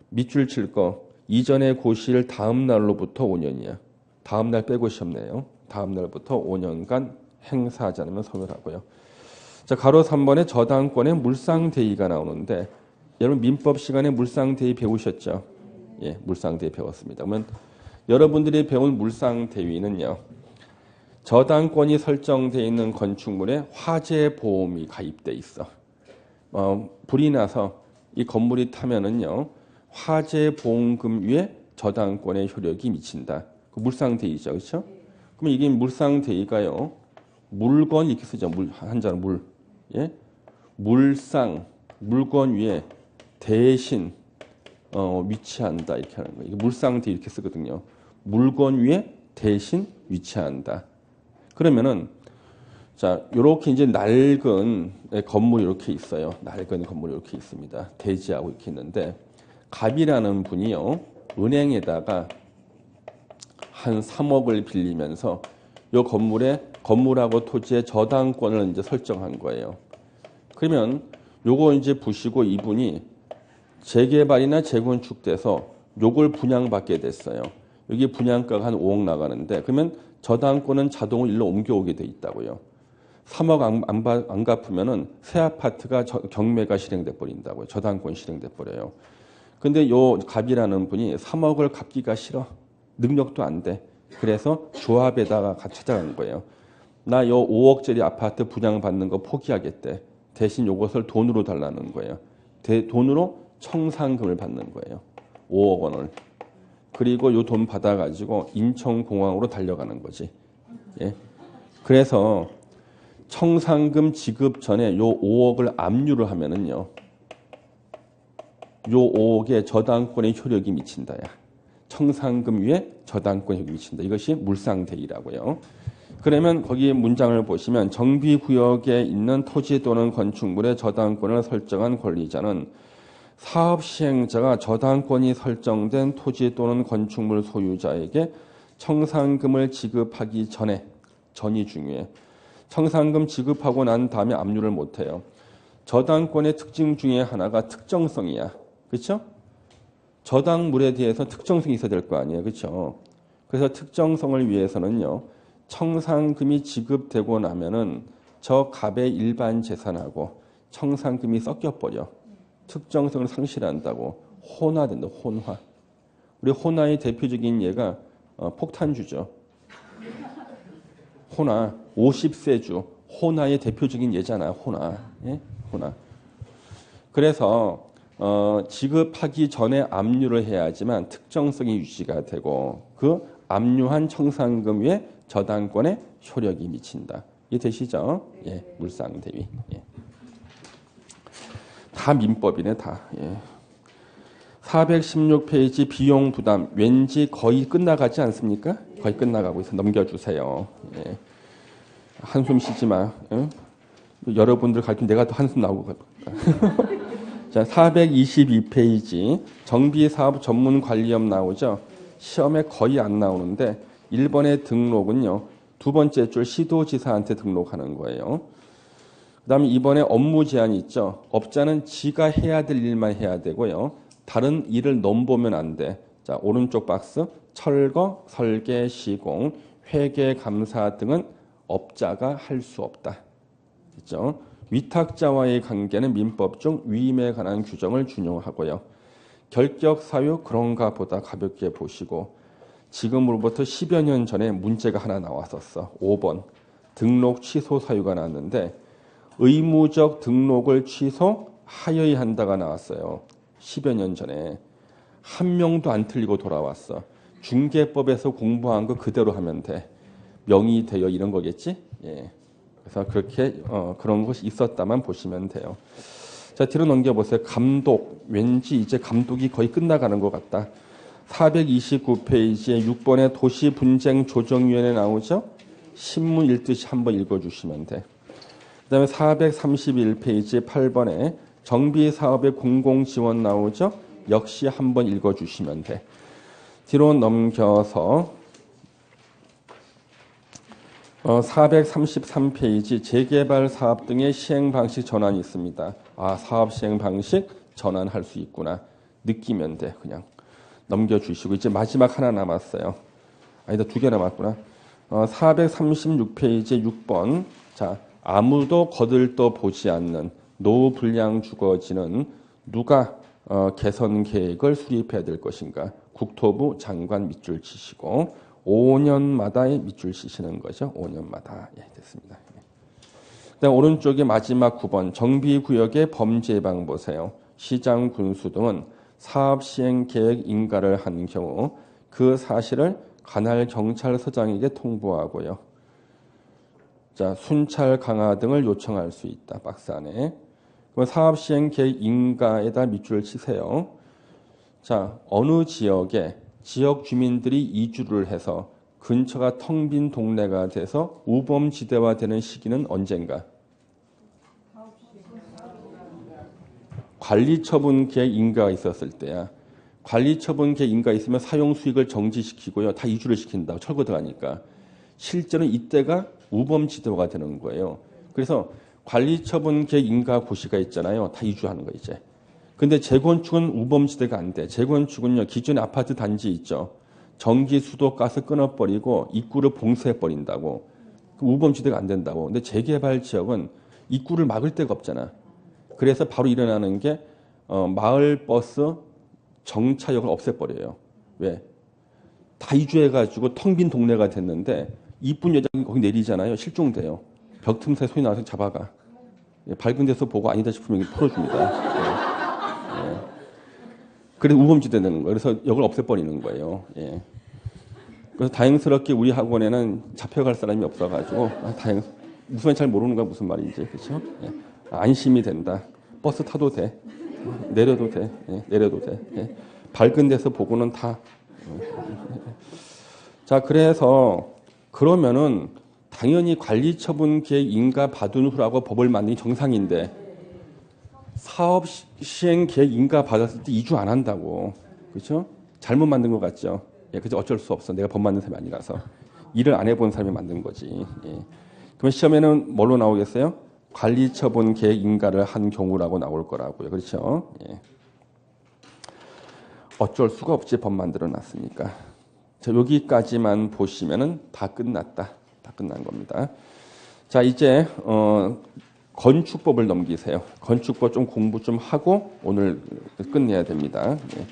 밑줄 칠 거 이전의 고시를 다음 날로부터 5년이야. 다음 날 빼고 시험 내요. 다음 날부터 5년간 행사하지 않으면 소멸하고요. 자, 가로 3번에 저당권의 물상대의가 나오는데 여러분 민법 시간에 물상대의 배우셨죠? 예, 물상대의 배웠습니다. 그러면 여러분들이 배운 물상대의는요. 저당권이 설정되어 있는 건축물에 화재 보험이 가입돼 있어. 불이 나서 이 건물이 타면은요. 화재 보험금 위에 저당권의 효력이 미친다. 그 물상대의죠. 그렇죠? 그럼 이게 물상대의가요. 물건 이렇게 쓰죠. 한자로 물. 예? 물상, 물건 위에 대신 위치한다 이렇게 하는 거예요. 물상대 이렇게 쓰거든요. 물건 위에 대신 위치한다. 그러면은 자, 요렇게 이제 낡은 건물이 이렇게 있어요. 낡은 건물이 이렇게 있습니다. 대지하고 이렇게 있는데 갑이라는 분이요. 은행에다가 한 3억을 빌리면서 요 건물하고 토지의 저당권을 이제 설정한 거예요. 그러면 요거 이제 보시고 이분이 재개발이나 재건축돼서 요걸 분양받게 됐어요. 여기 분양가가 한 5억 나가는데 그러면 저당권은 자동으로 일로 옮겨오게 돼 있다고요. 3억 안 갚으면은 새 아파트가 경매가 실행돼 버린다고요. 저당권 실행돼 버려요. 근데 요 갑이라는 분이 3억을 갚기가 싫어. 능력도 안 돼. 그래서 조합에다가 찾아간 거예요. 나 요 5억짜리 아파트 분양받는 거 포기하겠대. 대신 요것을 돈으로 달라는 거예요. 돈으로 청산금을 받는 거예요. 5억 원을. 그리고 요 돈 받아가지고 인천공항으로 달려가는 거지. 예. 그래서 청산금 지급 전에 요 5억을 압류를 하면은요. 요 5억에 저당권의 효력이 미친다야. 청산금 위에 저당권의 효력이 미친다. 이것이 물상대위라고요. 그러면 거기 문장을 보시면 정비구역에 있는 토지 또는 건축물의 저당권을 설정한 권리자는 사업시행자가 저당권이 설정된 토지 또는 건축물 소유자에게 청산금을 지급하기 전이 중요해. 청산금 지급하고 난 다음에 압류를 못해요. 저당권의 특징 중에 하나가 특정성이야. 그렇죠? 저당물에 대해서 특정성이 있어야 될 거 아니에요. 그렇죠? 그래서 특정성을 위해서는요. 청산금이 지급되고 나면은 저 갑의 일반 재산하고 청산금이 섞여버려. 특정성을 상실한다고. 혼화된다. 혼화. 우리 혼화의 대표적인 예가 폭탄주죠. 혼화. 50세주. 혼화의 대표적인 예잖아. 혼화. 예? 혼화. 그래서 지급하기 전에 압류를 해야지만 특정성이 유지가 되고 그 압류한 청산금 위에 저당권의 효력이 미친다. 이해되시죠? 예, 물상대위. 예. 다 민법이네, 다. 예. 416페이지 비용 부담. 왠지 거의 끝나가지 않습니까? 거의 끝나가고 있어. 넘겨주세요. 예. 한숨 쉬지 마. 예? 여러분들 가르치면 내가 또 한숨 나오고 자, 422페이지 정비사업 전문관리업 나오죠. 시험에 거의 안 나오는데 1번의 등록은요. 두 번째 줄 시도지사한테 등록하는 거예요. 그 다음에 이번에 업무 제한이 있죠. 업자는 지가 해야 될 일만 해야 되고요. 다른 일을 넘보면 안 돼. 자, 오른쪽 박스 철거, 설계, 시공, 회계, 감사 등은 업자가 할 수 없다. 그렇죠? 위탁자와의 관계는 민법 중 위임에 관한 규정을 준용하고요. 결격 사유 그런가 보다 가볍게 보시고 지금으로부터 10여 년 전에 문제가 하나 나왔었어. 5번 등록 취소 사유가 나왔는데 의무적 등록을 취소하여야 한다가 나왔어요. 10여 년 전에. 한 명도 안 틀리고 돌아왔어. 중개법에서 공부한 거 그대로 하면 돼. 명의되어 이런 거겠지? 예. 그래서 그렇게 그런 것이 있었다만 보시면 돼요. 자, 뒤로 넘겨보세요. 감독. 왠지 이제 감독이 거의 끝나가는 것 같다. 429페이지에 6번에 도시분쟁조정위원회 나오죠? 신문 읽듯이 한번 읽어주시면 돼. 그 다음에 431페이지 8번에 정비사업의 공공지원 나오죠? 역시 한번 읽어주시면 돼. 뒤로 넘겨서 433페이지 재개발 사업 등의 시행 방식 전환이 있습니다. 아, 사업 시행 방식 전환할 수 있구나. 느끼면 돼. 그냥 넘겨주시고 이제 마지막 하나 남았어요. 아니다, 두 개 남았구나. 436페이지 6번. 자, 아무도 거들떠 보지 않는 노후 불량 주거지는 누가 개선 계획을 수립해야 될 것인가? 국토부 장관 밑줄 치시고 5년마다의 밑줄 치시는 거죠. 5년마다. 예, 됐습니다. 그다음 오른쪽에 마지막 9번 정비구역의 범죄 예방 보세요. 시장, 군수 등은 사업 시행 계획 인가를 한 경우 그 사실을 관할 경찰서장에게 통보하고요. 자, 순찰 강화 등을 요청할 수 있다. 박스 안에. 그럼 사업 시행 계획 인가에다 밑줄을 치세요. 자, 어느 지역에 지역 주민들이 이주를 해서 근처가 텅 빈 동네가 돼서 우범지대화되는 시기는 언젠가? 관리처분 계획 인가가 있었을 때야. 관리처분 계획 인가가 있으면 사용 수익을 정지시키고요. 다 이주를 시킨다. 철거 들어가니까. 실제는 이때가 우범지대화가 되는 거예요. 그래서 관리처분 계획 인가 고시가 있잖아요. 다 이주하는 거 이제. 근데 재건축은 우범지대가 안 돼. 재건축은요. 기존의 아파트 단지 있죠. 전기, 수도, 가스 끊어버리고 입구를 봉쇄해버린다고. 우범지대가 안 된다고. 근데 재개발 지역은 입구를 막을 데가 없잖아. 그래서 바로 일어나는 게 마을 버스 정차역을 없애버려요. 왜? 다 이주해가지고 텅 빈 동네가 됐는데 이쁜 여자가 거기 내리잖아요. 실종돼요. 벽 틈새 소리 나서 잡아가. 예, 밝은 데서 보고 아니다 싶으면 풀어줍니다. 예. 예. 그래서 우범지대 되는 거예요. 그래서 역을 없애버리는 거예요. 예. 그래서 다행스럽게 우리 학원에는 잡혀갈 사람이 없어가지고 무슨 잘 모르는 거야 무슨 말인지 그렇죠? 예. 안심이 된다. 버스 타도 돼. 내려도 돼. 예. 내려도 돼. 예. 밝은 데서 보고는 다. 자 그래서 그러면은 당연히 관리처분계획 인가 받은 후라고 법을 만드는 정상인데 사업 시행 계획 인가 받았을 때 이주 안 한다고 그렇죠? 잘못 만든 것 같죠? 예, 그죠? 어쩔 수 없어. 내가 법 만든 사람이 아니라서 일을 안 해본 사람이 만든 거지. 예. 그럼 시험에는 뭘로 나오겠어요? 관리처분 계획 인가를 한 경우라고 나올 거라고요. 그렇죠? 예. 어쩔 수가 없지 법 만들어 놨으니까. 자, 여기까지만 보시면은 다 끝났다. 다 끝난 겁니다. 자 이제 건축법을 넘기세요. 건축법 좀 공부 좀 하고 오늘 끝내야 됩니다. 예.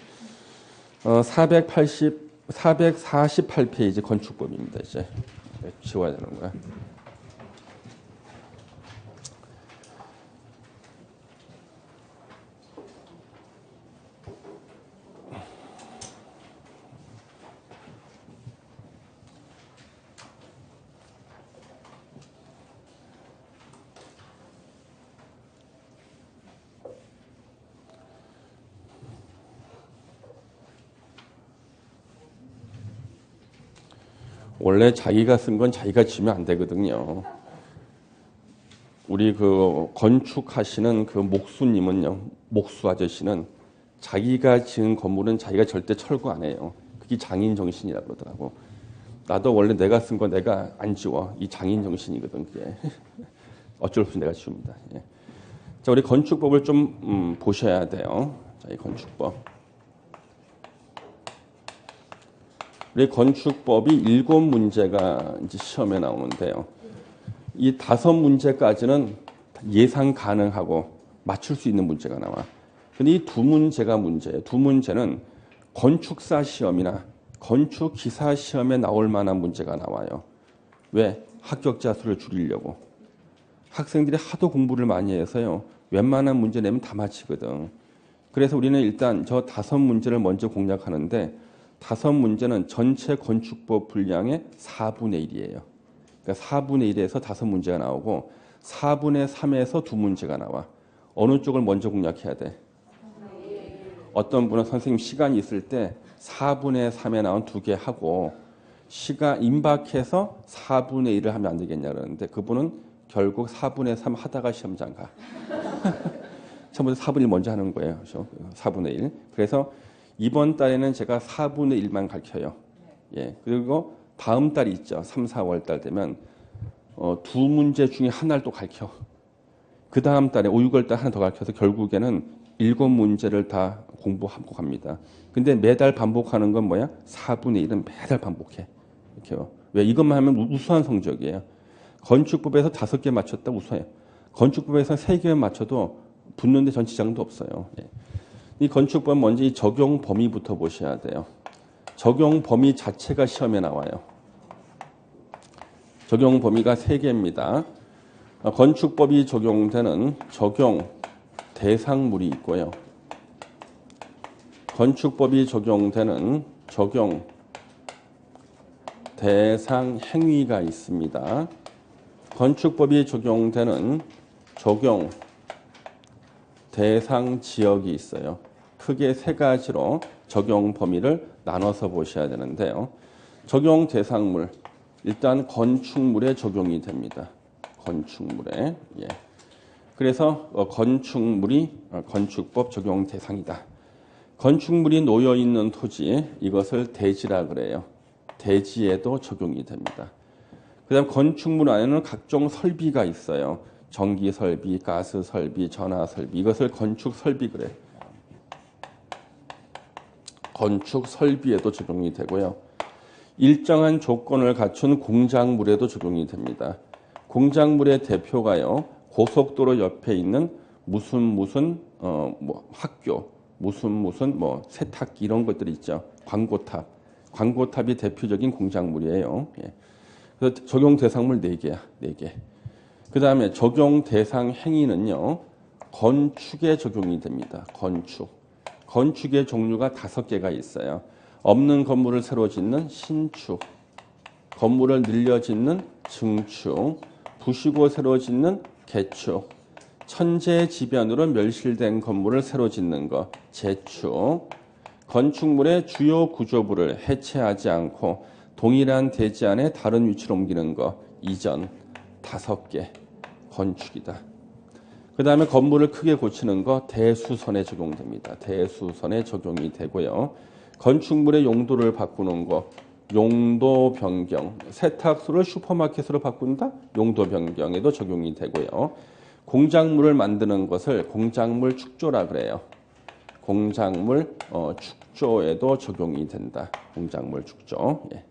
448페이지 건축법입니다. 이제 지워야 되는 거야. 원래 자기가 쓴 건 자기가 지으면 안 되거든요. 우리 그 건축하시는 그 목수님은요, 목수 아저씨는 자기가 지은 건물은 자기가 절대 철거 안 해요. 그게 장인 정신이라 그러더라고. 나도 원래 내가 쓴 거 내가 안 지워. 이 장인 정신이거든, 그게. 어쩔 수 없이 내가 지웁니다. 예. 자, 우리 건축법을 좀 보셔야 돼요. 자, 이 건축법. 우리 건축법이 7문제가 이제 시험에 나오는데요. 이 5문제까지는 예상 가능하고 맞출 수 있는 문제가 나와. 근데 이 2문제가 문제예요. 2문제는 건축사 시험이나 건축기사 시험에 나올 만한 문제가 나와요. 왜? 합격자 수를 줄이려고. 학생들이 하도 공부를 많이 해서요. 웬만한 문제 내면 다 맞히거든. 그래서 우리는 일단 저 5문제를 먼저 공략하는데 5문제는 전체 건축법 분량의 4분의 1이에요. 그러니까 4분의 1에서 5문제가 나오고 4분의 3에서 2문제가 나와. 어느 쪽을 먼저 공략해야 돼? 어떤 분은 선생님 시간이 있을 때 4분의 3에 나온 2개 하고 시간 임박해서 4분의 1을 하면 안 되겠냐 그러는데 그분은 결국 4분의 3 하다가 시험장 가. 처음부터 4분의 1 먼저 하는 거예요. 그렇죠? 4분의 1. 그래서 이번 달에는 제가 4분의 1만 가르쳐요. 예. 그리고 다음 달이 있죠. 3, 4월 달 되면 2문제 중에 하나를 또 가르쳐. 그 다음 달에 5, 6월 달 하나 더 가르쳐서 결국에는 7문제를 다 공부하고 갑니다. 근데 매달 반복하는 건 뭐야? 4분의 1은 매달 반복해. 이렇게요. 왜? 이것만 하면 우수한 성적이에요. 건축법에서 5개 맞췄다 우수해요. 건축법에서 3개만 맞춰도 붙는데 전 지장도 없어요. 예. 이 건축법 먼저 이 적용 범위부터 보셔야 돼요. 적용 범위 자체가 시험에 나와요. 적용 범위가 3개입니다. 건축법이 적용되는 적용 대상물이 있고요. 건축법이 적용되는 적용 대상 행위가 있습니다. 건축법이 적용되는 적용 대상 지역이 있어요. 크게 3가지로 적용 범위를 나눠서 보셔야 되는데요. 적용 대상물, 일단 건축물에 적용이 됩니다. 건축물에. 예. 그래서 건축물이 건축법 적용 대상이다. 건축물이 놓여 있는 토지, 이것을 대지라 그래요. 대지에도 적용이 됩니다. 그다음 건축물 안에는 각종 설비가 있어요. 전기 설비, 가스 설비, 전화 설비, 이것을 건축 설비 그래. 건축 설비에도 적용이 되고요. 일정한 조건을 갖춘 공작물에도 적용이 됩니다. 공작물의 대표가요. 고속도로 옆에 있는 무슨 뭐 학교, 무슨 뭐 세탁기 이런 것들이 있죠. 광고탑. 광고탑이 대표적인 공작물이에요. 예. 그래서 적용 대상물 4개야. 4개. 그다음에 적용 대상 행위는요. 건축에 적용이 됩니다. 건축. 건축의 종류가 5개가 있어요. 없는 건물을 새로 짓는 신축, 건물을 늘려 짓는 증축, 부수고 새로 짓는 개축, 천재지변으로 멸실된 건물을 새로 짓는 것, 재축, 건축물의 주요 구조부를 해체하지 않고 동일한 대지 안에 다른 위치로 옮기는 것, 이전, 5개, 건축이다. 그 다음에 건물을 크게 고치는 거 대수선에 적용됩니다. 대수선에 적용이 되고요. 건축물의 용도를 바꾸는 거 용도 변경. 세탁소를 슈퍼마켓으로 바꾼다? 용도 변경에도 적용이 되고요. 공작물을 만드는 것을 공작물 축조라 그래요. 공작물 축조에도 적용이 된다. 공작물 축조. 예.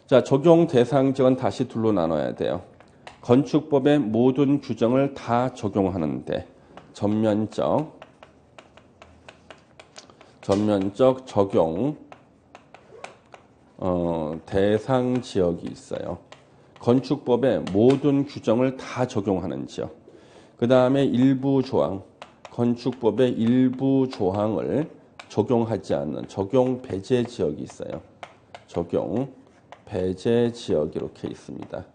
자, 적용 대상 지역은 다시 둘로 나눠야 돼요. 건축법의 모든 규정을 다 적용하는데 전면적 적용 대상 지역이 있어요. 건축법의 모든 규정을 다 적용하는 지역. 그 다음에 일부 조항, 건축법의 일부 조항을 적용하지 않는 적용 배제 지역이 있어요. 적용 배제 지역 이렇게 있습니다.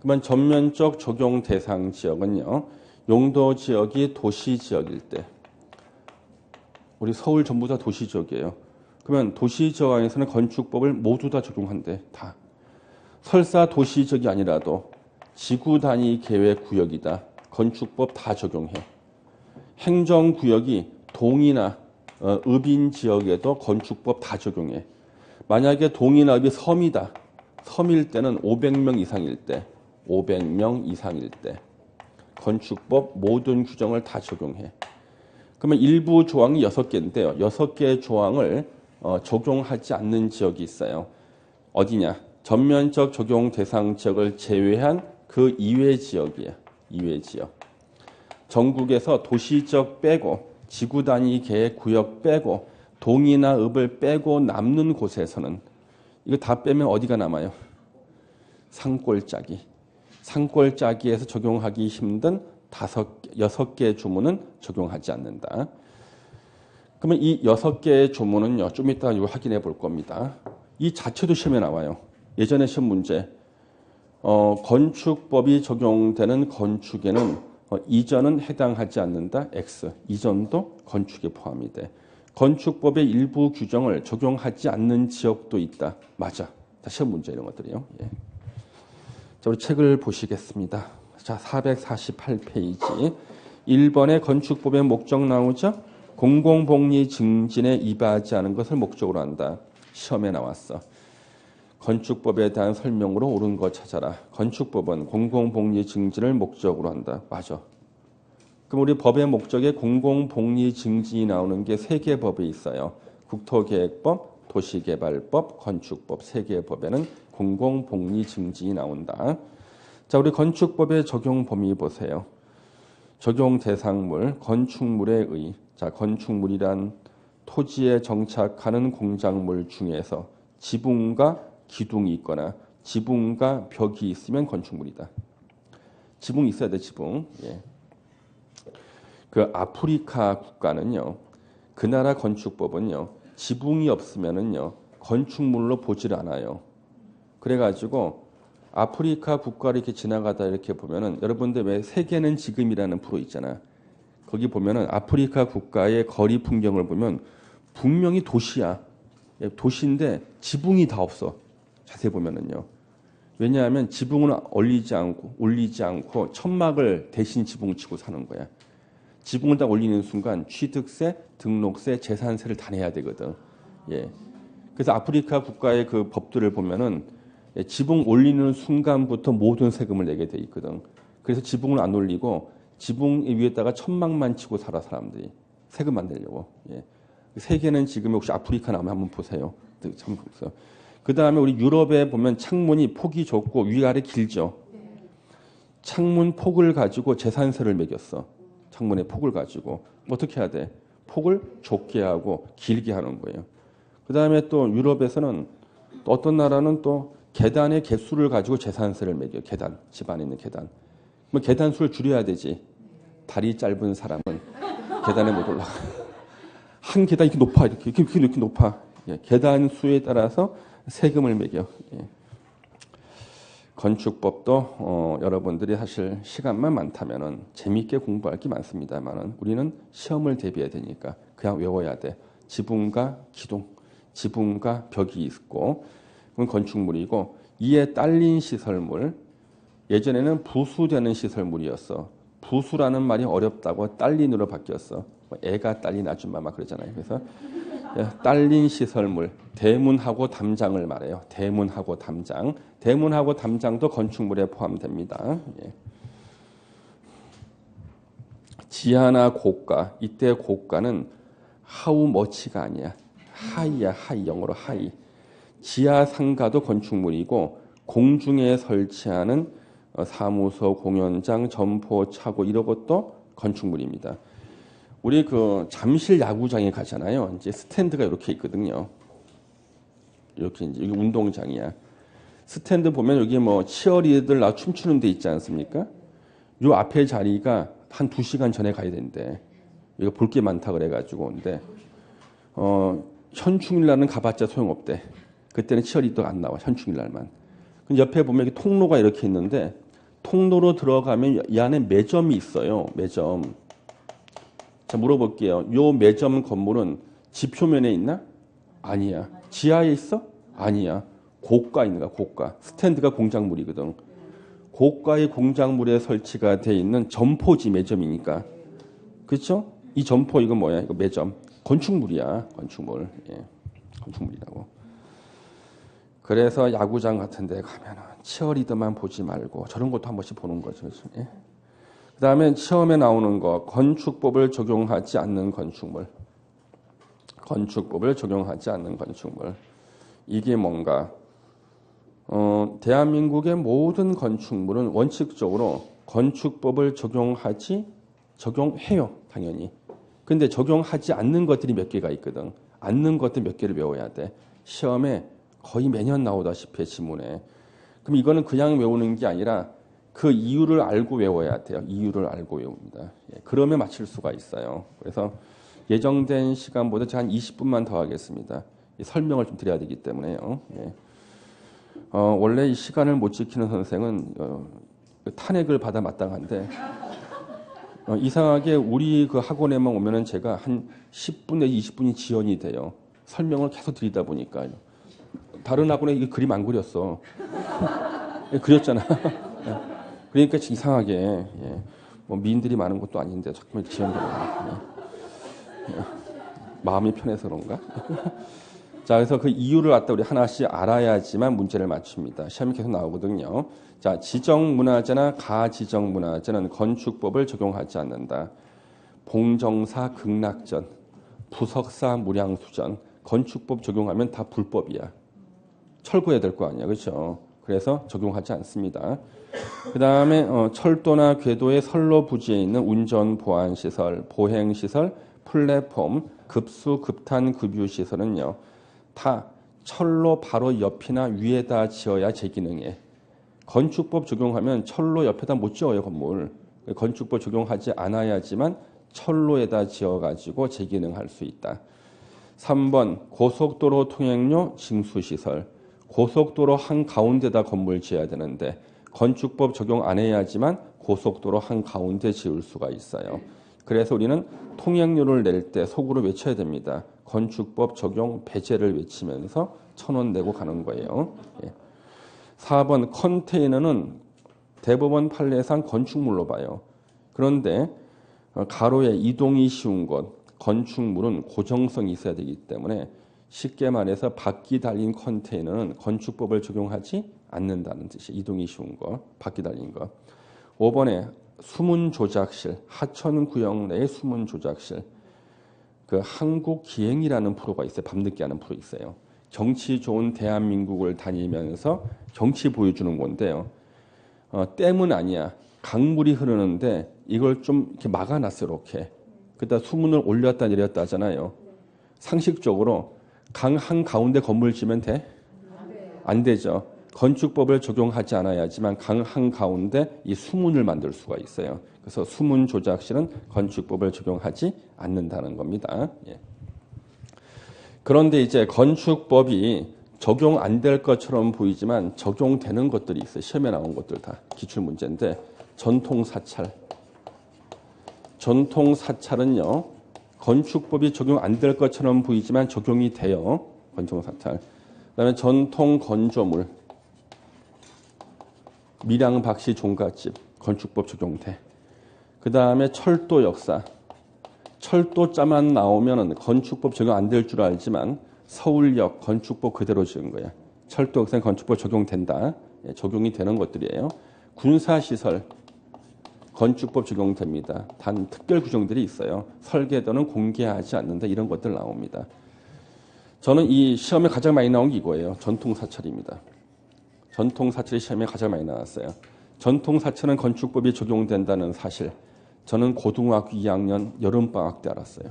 그러면 전면적 적용 대상 지역은요. 용도 지역이 도시 지역일 때 우리 서울 전부 다 도시 지역이에요. 그러면 도시 지역 안에서는 건축법을 모두 다 적용한대. 다. 설사 도시 지역이 아니라도 지구 단위 계획 구역이다. 건축법 다 적용해. 행정구역이 동이나 읍인 지역에도 건축법 다 적용해. 만약에 동이나 읍이 섬이다. 섬일 때는 500명 이상일 때 500명 이상일 때 건축법 모든 규정을 다 적용해. 그러면 일부 조항이 6개인데요. 6개의 조항을 적용하지 않는 지역이 있어요. 어디냐? 전면적 적용 대상 지역을 제외한 그 이외 지역이에요. 이외 지역. 전국에서 도시 지역 빼고 지구 단위 계획 구역 빼고 동이나 읍을 빼고 남는 곳에서는 이거 다 빼면 어디가 남아요? 산골짜기. 산골짜기에서 적용하기 힘든 6개의 조문은 적용하지 않는다. 그러면 이 6개의 조문은요. 좀 이따 이거 확인해 볼 겁니다. 이 자체도 시험에 나와요. 예전에 시험 문제. 건축법이 적용되는 건축에는 이전은 해당하지 않는다. X. 이전도 건축에 포함이 돼. 건축법의 일부 규정을 적용하지 않는 지역도 있다. 맞아. 다 시험 문제 이런 것들이요. 예. 자, 우리 책을 보시겠습니다. 자, 448페이지. 1번의 건축법의 목적 나오죠? 공공복리 증진에 이바하지 않은 것을 목적으로 한다. 시험에 나왔어. 건축법에 대한 설명으로 옳은 거 찾아라. 건축법은 공공복리 증진을 목적으로 한다. 맞아. 그럼 우리 법의 목적에 공공복리 증진이 나오는 게 3개 법이 있어요. 국토계획법, 도시개발법, 건축법 3개의 법에는 공공복리 증진이 나온다. 자, 우리 건축법의 적용 범위 보세요. 적용 대상물, 건축물에 의. 자, 건축물이란 토지에 정착하는 공작물 중에서 지붕과 기둥이 있거나 지붕과 벽이 있으면 건축물이다. 지붕이 있어야 돼, 지붕. 예. 그 아프리카 국가는요, 그 나라 건축법은요, 지붕이 없으면은요, 건축물로 보질 않아요. 그래가지고 아프리카 국가를 이렇게 지나가다 이렇게 보면은 여러분들 왜 세계는 지금이라는 프로 있잖아. 거기 보면은 아프리카 국가의 거리 풍경을 보면 분명히 도시야. 도시인데 지붕이 다 없어. 자세히 보면은요. 왜냐하면 지붕은 올리지 않고 천막을 대신 지붕 치고 사는 거야. 지붕을 다 올리는 순간 취득세, 등록세, 재산세를 다 내야 되거든. 예. 그래서 아프리카 국가의 그 법들을 보면은 지붕 올리는 순간부터 모든 세금을 내게 돼 있거든. 그래서 지붕을 안 올리고 지붕 위에다가 천막만 치고 살아 사람들이 세금만 내려고. 예. 세계는 지금 혹시 아프리카 나오면 한번 보세요. 참 그 다음에 우리 유럽에 보면 창문이 폭이 좁고 위아래 길죠. 창문 폭을 가지고 재산세를 매겼어. 창문의 폭을 가지고 어떻게 해야 돼? 폭을 좁게 하고 길게 하는 거예요. 그 다음에 또 유럽에서는 또 어떤 나라는 또 계단의 개수를 가지고 재산세를 매겨. 계단, 집 안에 있는 계단. 뭐 계단 수를 줄여야 되지. 다리 짧은 사람은 계단에 못 올라가. 한 계단 이렇게 높아, 이렇게 높아. 예, 계단 수에 따라서 세금을 매겨. 예. 건축법도 여러분들이 사실 시간만 많다면은 재미있게 공부할 게 많습니다만은 우리는 시험을 대비해야 되니까 그냥 외워야 돼. 지붕과 기둥, 지붕과 벽이 있고 그건 건축물이고 이에 딸린 시설물. 예전에는 부수되는 시설물이었어. 부수라는 말이 어렵다고 딸린으로 바뀌었어. 애가 딸린 아줌마 막 그러잖아요. 그래서 딸린 시설물, 대문하고 담장을 말해요. 대문하고 담장. 대문하고 담장도 건축물에 포함됩니다. 예. 지하나 고가. 이때 고가는 how much가 아니야. 하이야, 하이. 영어로 하이. 지하 상가도 건축물이고 공중에 설치하는 사무소, 공연장, 점포, 차고 이런 것도 건축물입니다. 우리 그 잠실 야구장에 가잖아요. 이제 스탠드가 이렇게 있거든요. 이렇게 이제 여기 운동장이야. 스탠드 보면 여기 뭐 치어리더들 나 춤추는 데 있지 않습니까? 요 앞에 자리가 한 2시간 전에 가야 된대. 이거 볼 게 많다 그래가지고 근데 현충일날은 가봤자 소용없대. 그때는 치어리더가 안 나와. 현충일날만. 옆에 보면 이렇게 통로가 이렇게 있는데 통로로 들어가면 이 안에 매점이 있어요. 매점. 자, 물어볼게요. 요 매점 건물은 집 표면에 있나? 아니야. 지하에 있어? 아니야. 고가 있는 거야. 고가. 스탠드가 공작물이거든. 고가의 공작물에 설치가 돼 있는 점포지 매점이니까. 그렇죠? 이 점포 이거 뭐야? 이거 매점. 건축물이야. 건축물. 예. 건축물이라고. 그래서 야구장 같은 데 가면은 치어리더만 보지 말고 저런 것도 한 번씩 보는 거죠. 예? 그 다음에 시험에 나오는 거, 건축법을 적용하지 않는 건축물. 건축법을 적용하지 않는 건축물. 이게 뭔가? 대한민국의 모든 건축물은 원칙적으로 건축법을 적용해요. 당연히. 근데 적용하지 않는 것들이 몇 개가 있거든. 않는 것들 몇 개를 외워야 돼. 시험에 거의 매년 나오다시피 지문에. 그럼 이거는 그냥 외우는 게 아니라 그 이유를 알고 외워야 돼요. 이유를 알고 외웁니다. 예, 그러면 맞출 수가 있어요. 그래서 예정된 시간보다 제가 한 20분만 더 하겠습니다. 설명을 좀 드려야 되기 때문에요. 예. 원래 이 시간을 못 지키는 선생은 탄핵을 받아 마땅한데 이상하게 우리 그 학원에만 오면은 제가 한 10분 내지 20분이 지연이 돼요. 설명을 계속 드리다 보니까 다른 학원에 이게 그림 안 그렸어. 그렸잖아. 그러니까 이상하게 뭐 미인들이 많은 것도 아닌데 자꾸만 지연되는 마음이 편해서 그런가? 자, 그래서 그 이유를 갖다 우리 하나씩 알아야지만 문제를 맞춥니다. 시험이 계속 나오거든요. 자, 지정문화재나 가지정문화재는 건축법을 적용하지 않는다. 봉정사 극락전, 부석사 무량수전, 건축법 적용하면 다 불법이야. 철거해야 될 거 아니야, 그렇죠? 그래서 적용하지 않습니다. 그 다음에 철도나 궤도의 선로 부지에 있는 운전 보안 시설, 보행 시설, 플랫폼, 급수, 급탄, 급유 시설은요, 다 철로 바로 옆이나 위에다 지어야 제 기능에. 건축법 적용하면 철로 옆에다 못 지어요, 건물. 건축법 적용하지 않아야지만 철로에다 지어가지고 제 기능할 수 있다. 3번 고속도로 통행료 징수시설. 고속도로 한가운데다 건물 지어야 되는데 건축법 적용 안 해야지만 고속도로 한가운데 지을 수가 있어요. 그래서 우리는 통행료를 낼 때 속으로 외쳐야 됩니다. 건축법 적용 배제를 외치면서 1,000원 내고 가는 거예요. 4번 컨테이너는 대법원 판례상 건축물로 봐요. 그런데 가로에 이동이 쉬운 것, 건축물은 고정성이 있어야 되기 때문에 쉽게 말해서 바퀴 달린 컨테이너는 건축법을 적용하지 않는다는 뜻이 이동이 쉬운 거, 바퀴 달린 거. 5번에 수문 조작실, 하천 구역 내의 수문 조작실. 그 한국 기행이라는 프로가 있어요. 밤늦게 하는 프로 있어요. 정치 좋은 대한민국을 다니면서 정치 보여주는 건데요. 댐은 아니야. 강물이 흐르는데 이걸 좀 이렇게 막아놨어요. 이렇게. 그러다 수문을 올렸다 내렸다 하잖아요. 상식적으로 강 한가운데 건물 지면 돼? 안 되죠. 건축법을 적용하지 않아야지만 강 한가운데 이 수문을 만들 수가 있어요. 그래서 수문 조작실은 건축법을 적용하지 않는다는 겁니다. 예. 그런데 이제 건축법이 적용 안 될 것처럼 보이지만 적용되는 것들이 있어요. 시험에 나온 것들 다 기출 문제인데 전통사찰. 전통사찰은요. 건축법이 적용 안 될 것처럼 보이지만 적용이 돼요. 건축사찰. 그다음에 전통건조물. 밀양박씨 종갓집. 건축법 적용돼. 그다음에 철도 역사. 철도자만 나오면 건축법 적용 안 될 줄 알지만 서울역 건축법 그대로 지은 거야. 철도 역사는 건축법 적용된다. 예, 적용이 되는 것들이에요. 군사시설 건축법 적용됩니다. 단 특별 규정들이 있어요. 설계도는 공개하지 않는다. 이런 것들 나옵니다. 저는 이 시험에 가장 많이 나온 게 이거예요. 전통사찰입니다. 전통사찰이 시험에 가장 많이 나왔어요. 전통사찰은 건축법이 적용된다는 사실 저는 고등학교 2학년 여름방학 때 알았어요.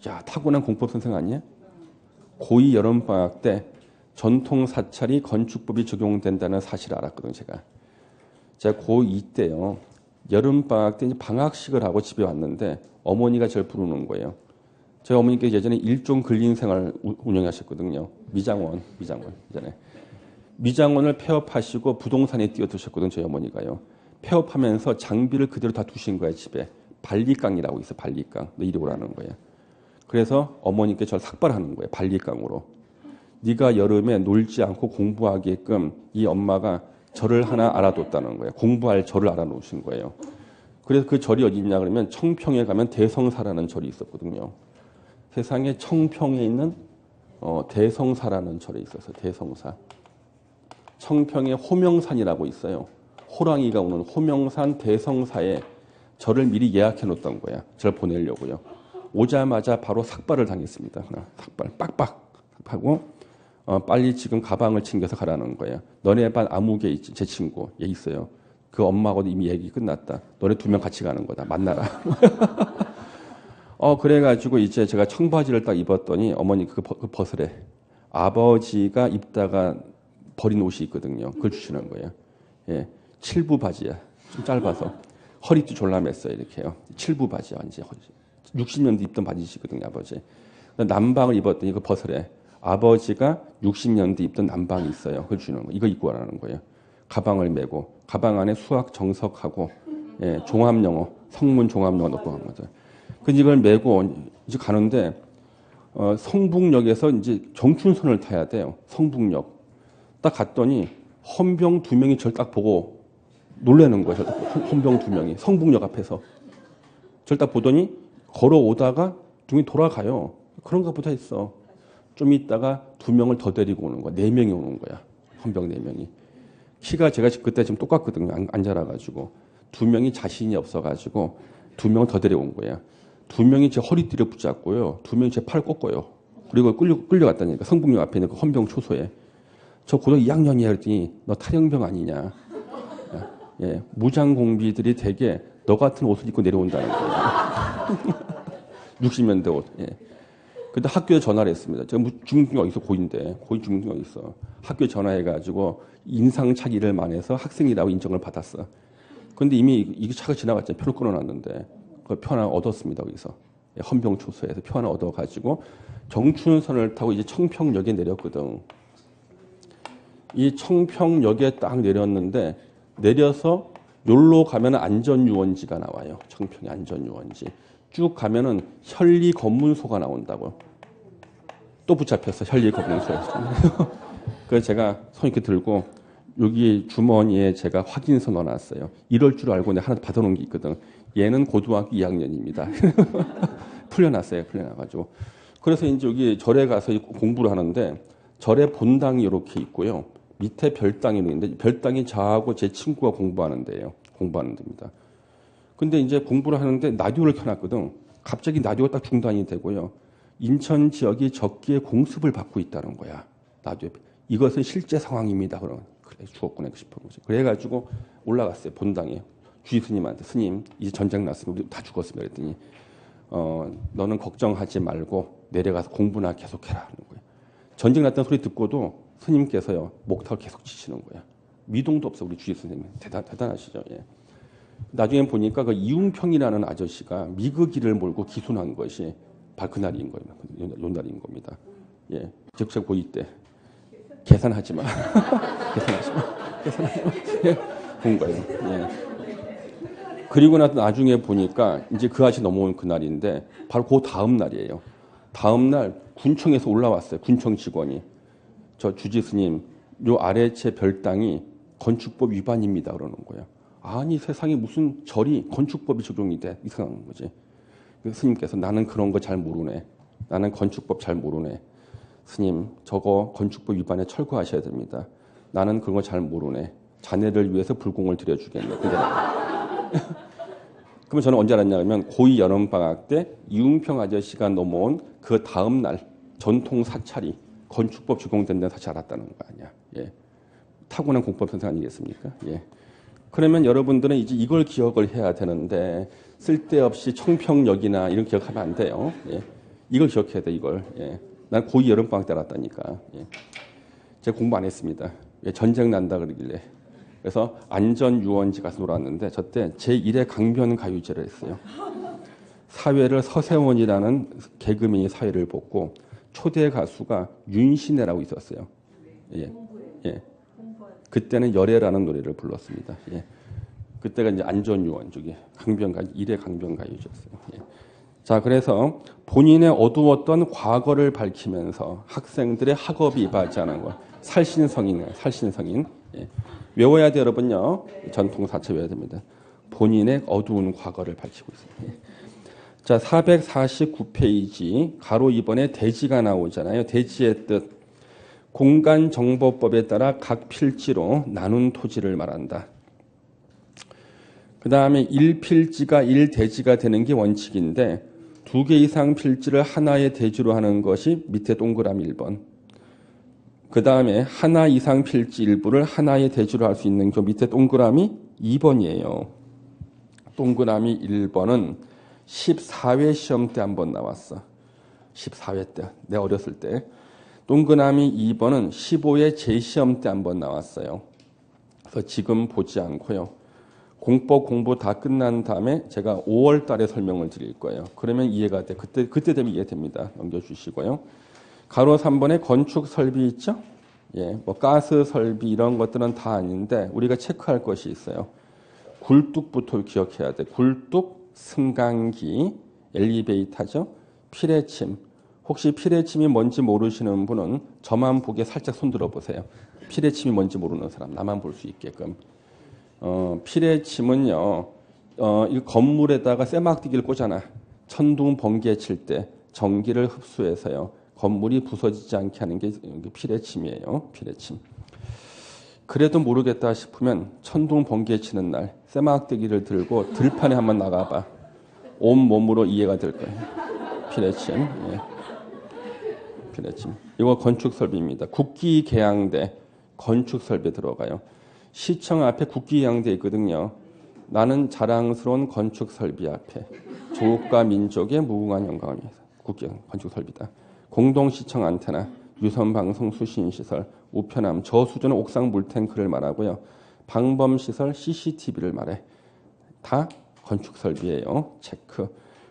야, 타고난 공법 선생 아니야? 고2 여름방학 때 전통사찰이 건축법이 적용된다는 사실을 알았거든요. 제가 고2 때요. 여름방학 때 이제 방학식을 하고 집에 왔는데 어머니가 저를 부르는 거예요. 저희 어머니께서 예전에 일종 근린생활 운영하셨거든요. 미장원 예전에. 미장원을 폐업하시고 부동산에 뛰어드셨거든요. 저희 어머니가요. 폐업하면서 장비를 그대로 다 두신 거예요. 집에. 발리깡이라고 있어요. 발리깡. 너 이리 오라는 거예요. 그래서 어머니께 저를 삭발하는 거예요. 발리깡으로. 네가 여름에 놀지 않고 공부하게끔 이 엄마가 절을 하나 알아뒀다는 거예요. 공부할 절을 알아놓으신 거예요. 그래서 그 절이 어디 있냐 그러면 청평에 가면 대성사라는 절이 있었거든요. 세상에 청평에 있는 대성사라는 절이 있었어요. 대성사. 청평에 호명산이라고 있어요. 호랑이가 오는 호명산 대성사에 절을 미리 예약해 놓던 거야. 절 보내려고요. 오자마자 바로 삭발을 당했습니다. 삭발 빡빡 하고 빨리 지금 가방을 챙겨서 가라는 거예요. 너네 반 아무개 있지. 제 친구 얘 있어요. 그 엄마하고도 이미 얘기 끝났다. 너네 2명 같이 가는 거다. 만나라. 그래가지고 이제 제가 청바지를 딱 입었더니 어머니 그 벗으래. 아버지가 입다가 버린 옷이 있거든요. 그걸 주시는 거예요. 예, 7부 바지야. 좀 짧아서. 허리도 졸라 맸어요. 이렇게요. 7부 바지야. 이제 60년대 입던 바지시거든요. 아버지. 남방을 입었더니 이거 벗으래. 아버지가 60년대 입던 남방이 있어요. 그걸 주는 거예요. 이거 입고 가라는 거예요. 가방을 메고 가방 안에 수학 정석하고 예, 종합영어, 성문 종합영어 넣고 간 거죠. 그래서 이걸 메고 이제 가는데 성북역에서 이제 정춘선을 타야 돼요. 성북역. 딱 갔더니 헌병 2명이 저를 딱 보고 놀라는 거예요. 헌병 2명이 성북역 앞에서 저를 딱 보더니 걸어오다가 등이 돌아가요. 그런가 보다 했어. 좀 있다가 2명을 더 데리고 오는 거야. 4명이 오는 거야. 헌병 4명이. 키가 제가 그때 지금 똑같거든요. 안 자라가지고. 2명이 자신이 없어가지고 2명을 더 데려온 거야. 2명이 제 허리띠를 붙잡고요. 2명이 제 팔을 꺾어요. 그리고 끌려갔다니까. 성북역 앞에 있는 그 헌병 초소에. 저 고등학교 2학년이야 그랬더니 너 탈영병 아니냐. 예, 무장공비들이 되게 너 같은 옷을 입고 내려온다는 거예요. 60년대 옷. 예. 근데 학교에 전화를 했습니다. 제가 중등이 어디 있어? 고2인데. 고2 중등이 어디 있어? 학교에 전화해가지고 인상착의를 만해서 학생이라고 인정을 받았어. 근데 이미 이 차가 지나갔잖아요. 표를 끊어놨는데. 그 표 하나 얻었습니다. 거기서. 예, 헌병 초소에서 표 하나 얻어가지고 정춘선을 타고 이제 청평역에 내렸거든. 이 청평역에 딱 내렸는데 내려서 요로 가면 안전유원지가 나와요. 청평의 안전유원지. 쭉 가면은 현리 검문소가 나온다고. 또 붙잡혔어. 현리 검문소에. 그래서 제가 손 이렇게 들고 여기 주머니에 제가 확인서 넣어놨어요. 이럴 줄 알고 내가 하나 받아놓은 게 있거든. 얘는 고등학교 2학년입니다. 풀려났어요. 풀려나가지고. 그래서 이제 여기 절에 가서 공부를 하는데 절에 본당이 이렇게 있고요. 밑에 별당이 있는데 별당이 저하고 제 친구가 공부하는 데예요. 공부하는 데입니다. 근데 이제 공부를 하는데 라디오를 켜놨거든. 갑자기 라디오가 딱 중단이 되고요. 인천 지역이 적기에 공습을 받고 있다는 거야. 나도 이것은 실제 상황입니다. 그럼 그래 죽었구나 싶은 거지. 그래가지고 올라갔어요. 본당에 주지 스님한테 스님 이제 전쟁 났으면 우리 다 죽었습니다. 그랬더니 너는 걱정하지 말고 내려가서 공부나 계속해라 하는 거예요. 전쟁 났다는 소리 듣고도 스님께서요 목탁을 계속 치시는 거야. 미동도 없어 우리 주지 스님. 대단하시죠. 예. 나중에 보니까 그 이웅평이라는 아저씨가 미그기를 몰고 기순한 것이 바로 그날인 거예요. 요 날인 겁니다. 예. 제가 보일 때 계산하지 마. 계산하지 마. 예. 본 거예요. 예. 그리고 나중에 보니까 이제 그 아저씨 넘어온 그날인데 바로 그 다음 날이에요. 다음 날 군청에서 올라왔어요. 군청 직원이. 저 주지 스님, 요 아래 제 별당이 건축법 위반입니다. 그러는 거예요. 아니 세상에 무슨 절이 건축법이 적용이 돼. 이상한 거지. 스님께서 나는 그런 거 잘 모르네. 나는 건축법 잘 모르네. 스님 저거 건축법 위반에 철거하셔야 됩니다. 나는 그런 거 잘 모르네. 자네를 위해서 불공을 드려주겠네. 그러면 저는 언제 알았냐면 고2 여름방학 때 이웅평 아저씨가 넘어온 그 다음 날 전통 사찰이 건축법 적용된다는 사실 알았다는 거 아니야. 예. 타고난 공법 선생 아니겠습니까? 예. 그러면 여러분들은 이제 이걸 기억을 해야 되는데 쓸데없이 청평역이나 이런 기억하면 안 돼요. 예. 이걸 기억해야 돼 이걸. 예. 난 고2 여름방학 때 알았다니까. 예. 제가 공부 안 했습니다. 예. 전쟁 난다 그러길래. 그래서 안전유원지 가서 놀았는데 저 때 제1회 강변가요제를 했어요. 사회를 서세원이라는 개그맨이 사회를 보고 초대 가수가 윤신혜라고 있었어요. 예. 예. 그때는 열애라는 노래를 불렀습니다. 예. 그때가 이제 안전유원 쪽이 일회 강변가요제였어요. 예. 자, 그래서 본인의 어두웠던 과거를 밝히면서 학생들의 학업이 발전하는 거. 살신성인. 예. 외워야 돼 여러분요. 전통 사체 외워야 됩니다. 본인의 어두운 과거를 밝히고 있습니다. 예. 자, 449페이지 가로 2번에 대지가 나오잖아요. 대지의 뜻. 공간정보법에 따라 각 필지로 나눈 토지를 말한다. 그 다음에 1필지가 1대지가 되는 게 원칙인데 2개 이상 필지를 하나의 대지로 하는 것이 밑에 동그라미 1번. 그 다음에 하나 이상 필지 일부를 하나의 대지로 할 수 있는 그 밑에 동그라미 2번이에요. 동그라미 1번은 14회 시험 때 한번 나왔어. 14회 때. 내가 어렸을 때. 동그라미 2번은 15회 재시험 때 한번 나왔어요. 그래서 지금 보지 않고요. 공법 공부 다 끝난 다음에 제가 5월 달에 설명을 드릴 거예요. 그러면 이해가 돼. 그때 되면 이해됩니다. 넘겨주시고요. 가로 3번에 건축 설비 있죠? 예, 뭐 가스 설비 이런 것들은 다 아닌데 우리가 체크할 것이 있어요. 굴뚝부터 기억해야 돼. 굴뚝, 승강기, 엘리베이터죠. 피레침. 혹시 피레침이 뭔지 모르시는 분은 저만 보게 살짝 손들어 보세요. 피레침이 뭔지 모르는 사람, 나만 볼 수 있게끔. 피레침은요, 이 건물에다가 쇠막대기를 꽂아놔. 천둥 번개 칠 때 전기를 흡수해서요. 건물이 부서지지 않게 하는 게 피레침이에요. 피레침. 그래도 모르겠다 싶으면 천둥 번개 치는 날 쇠막대기를 들고 들판에 한번 나가봐. 온 몸으로 이해가 될 거예요. 피레침. 예. 피레침. 이거 건축설비입니다. 국기계양대 건축설비 들어가요. 시청 앞에 국기계양대 있거든요. 나는 자랑스러운 건축설비 앞에 조국과 민족의 무궁한 영광을 위해서 건축설비다. 공동시청 안테나, 유선방송 수신시설, 우편함, 저수조는 옥상 물탱크를 말하고요. 방범시설 CCTV를 말해. 다 건축설비예요. 체크.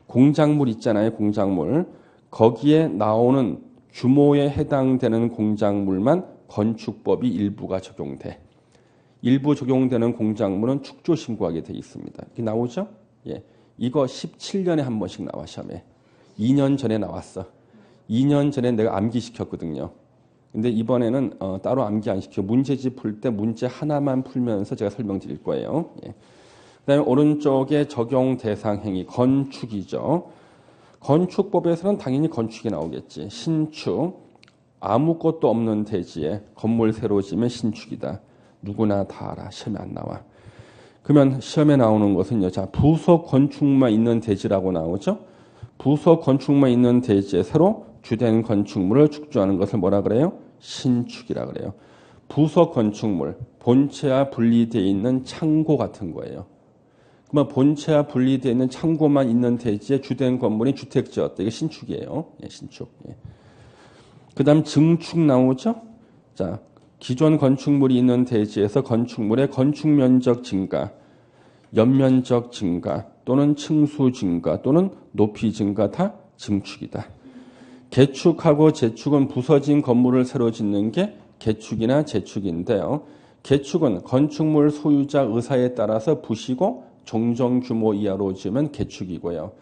공작물 있잖아요. 공작물. 거기에 나오는 규모에 해당되는 공작물만 건축법이 일부가 적용돼. 일부 적용되는 공작물은 축조 신고하게 돼 있습니다. 이게 나오죠? 예. 이거 17년에 한 번씩 나와 시험에. 2년 전에 나왔어. 2년 전에 내가 암기시켰거든요. 근데 이번에는 따로 암기 안 시켜. 문제집 풀 때 문제 하나만 풀면서 제가 설명드릴 거예요. 예. 그다음에 오른쪽에 적용 대상 행위 건축이죠. 건축법에서는 당연히 건축이 나오겠지. 신축, 아무것도 없는 대지에 건물 새로 지으면 신축이다. 누구나 다 알아. 시험에 안 나와. 그러면 시험에 나오는 것은요. 자, 부속 건축만 있는 대지라고 나오죠. 부속 건축물만 있는 대지에 새로 주된 건축물을 축조하는 것을 뭐라 그래요? 신축이라 그래요. 부속 건축물, 본체와 분리되어 있는 창고 같은 거예요. 그러면 본체와 분리되어 있는 창고만 있는 대지에 주된 건물이 주택 지었다. 이게 신축이에요. 예, 신축. 예. 그 다음 증축 나오죠? 자, 기존 건축물이 있는 대지에서 건축물의 건축 면적 증가, 연면적 증가 또는 층수 증가 또는 높이 증가 다 증축이다. 개축하고 재축은 부서진 건물을 새로 짓는 게 개축이나 재축인데요. 개축은 건축물 소유자 의사에 따라서 부시고 종정 규모 이하로 지으면 개축이고요.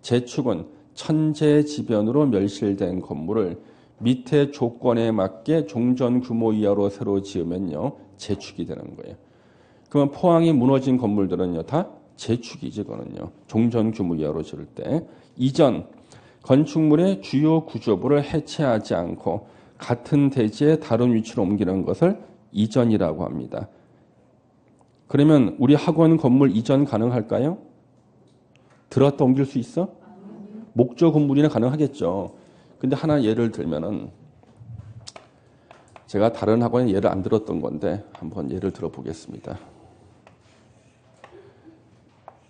재축은 천재지변으로 멸실된 건물을 밑에 조건에 맞게 종전 규모 이하로 새로 지으면요. 재축이 되는 거예요. 그러면 포항이 무너진 건물들은요. 다 재축이지 그거는요. 종전 규모 이하로 지을 때. 이전 건축물의 주요 구조부를 해체하지 않고 같은 대지에 다른 위치로 옮기는 것을 이전이라고 합니다. 그러면 우리 학원 건물 이전 가능할까요? 들었다 옮길 수 있어? 목조 건물이나 가능하겠죠. 근데 하나 예를 들면은 제가 다른 학원에 예를 안 들었던 건데 한번 예를 들어보겠습니다.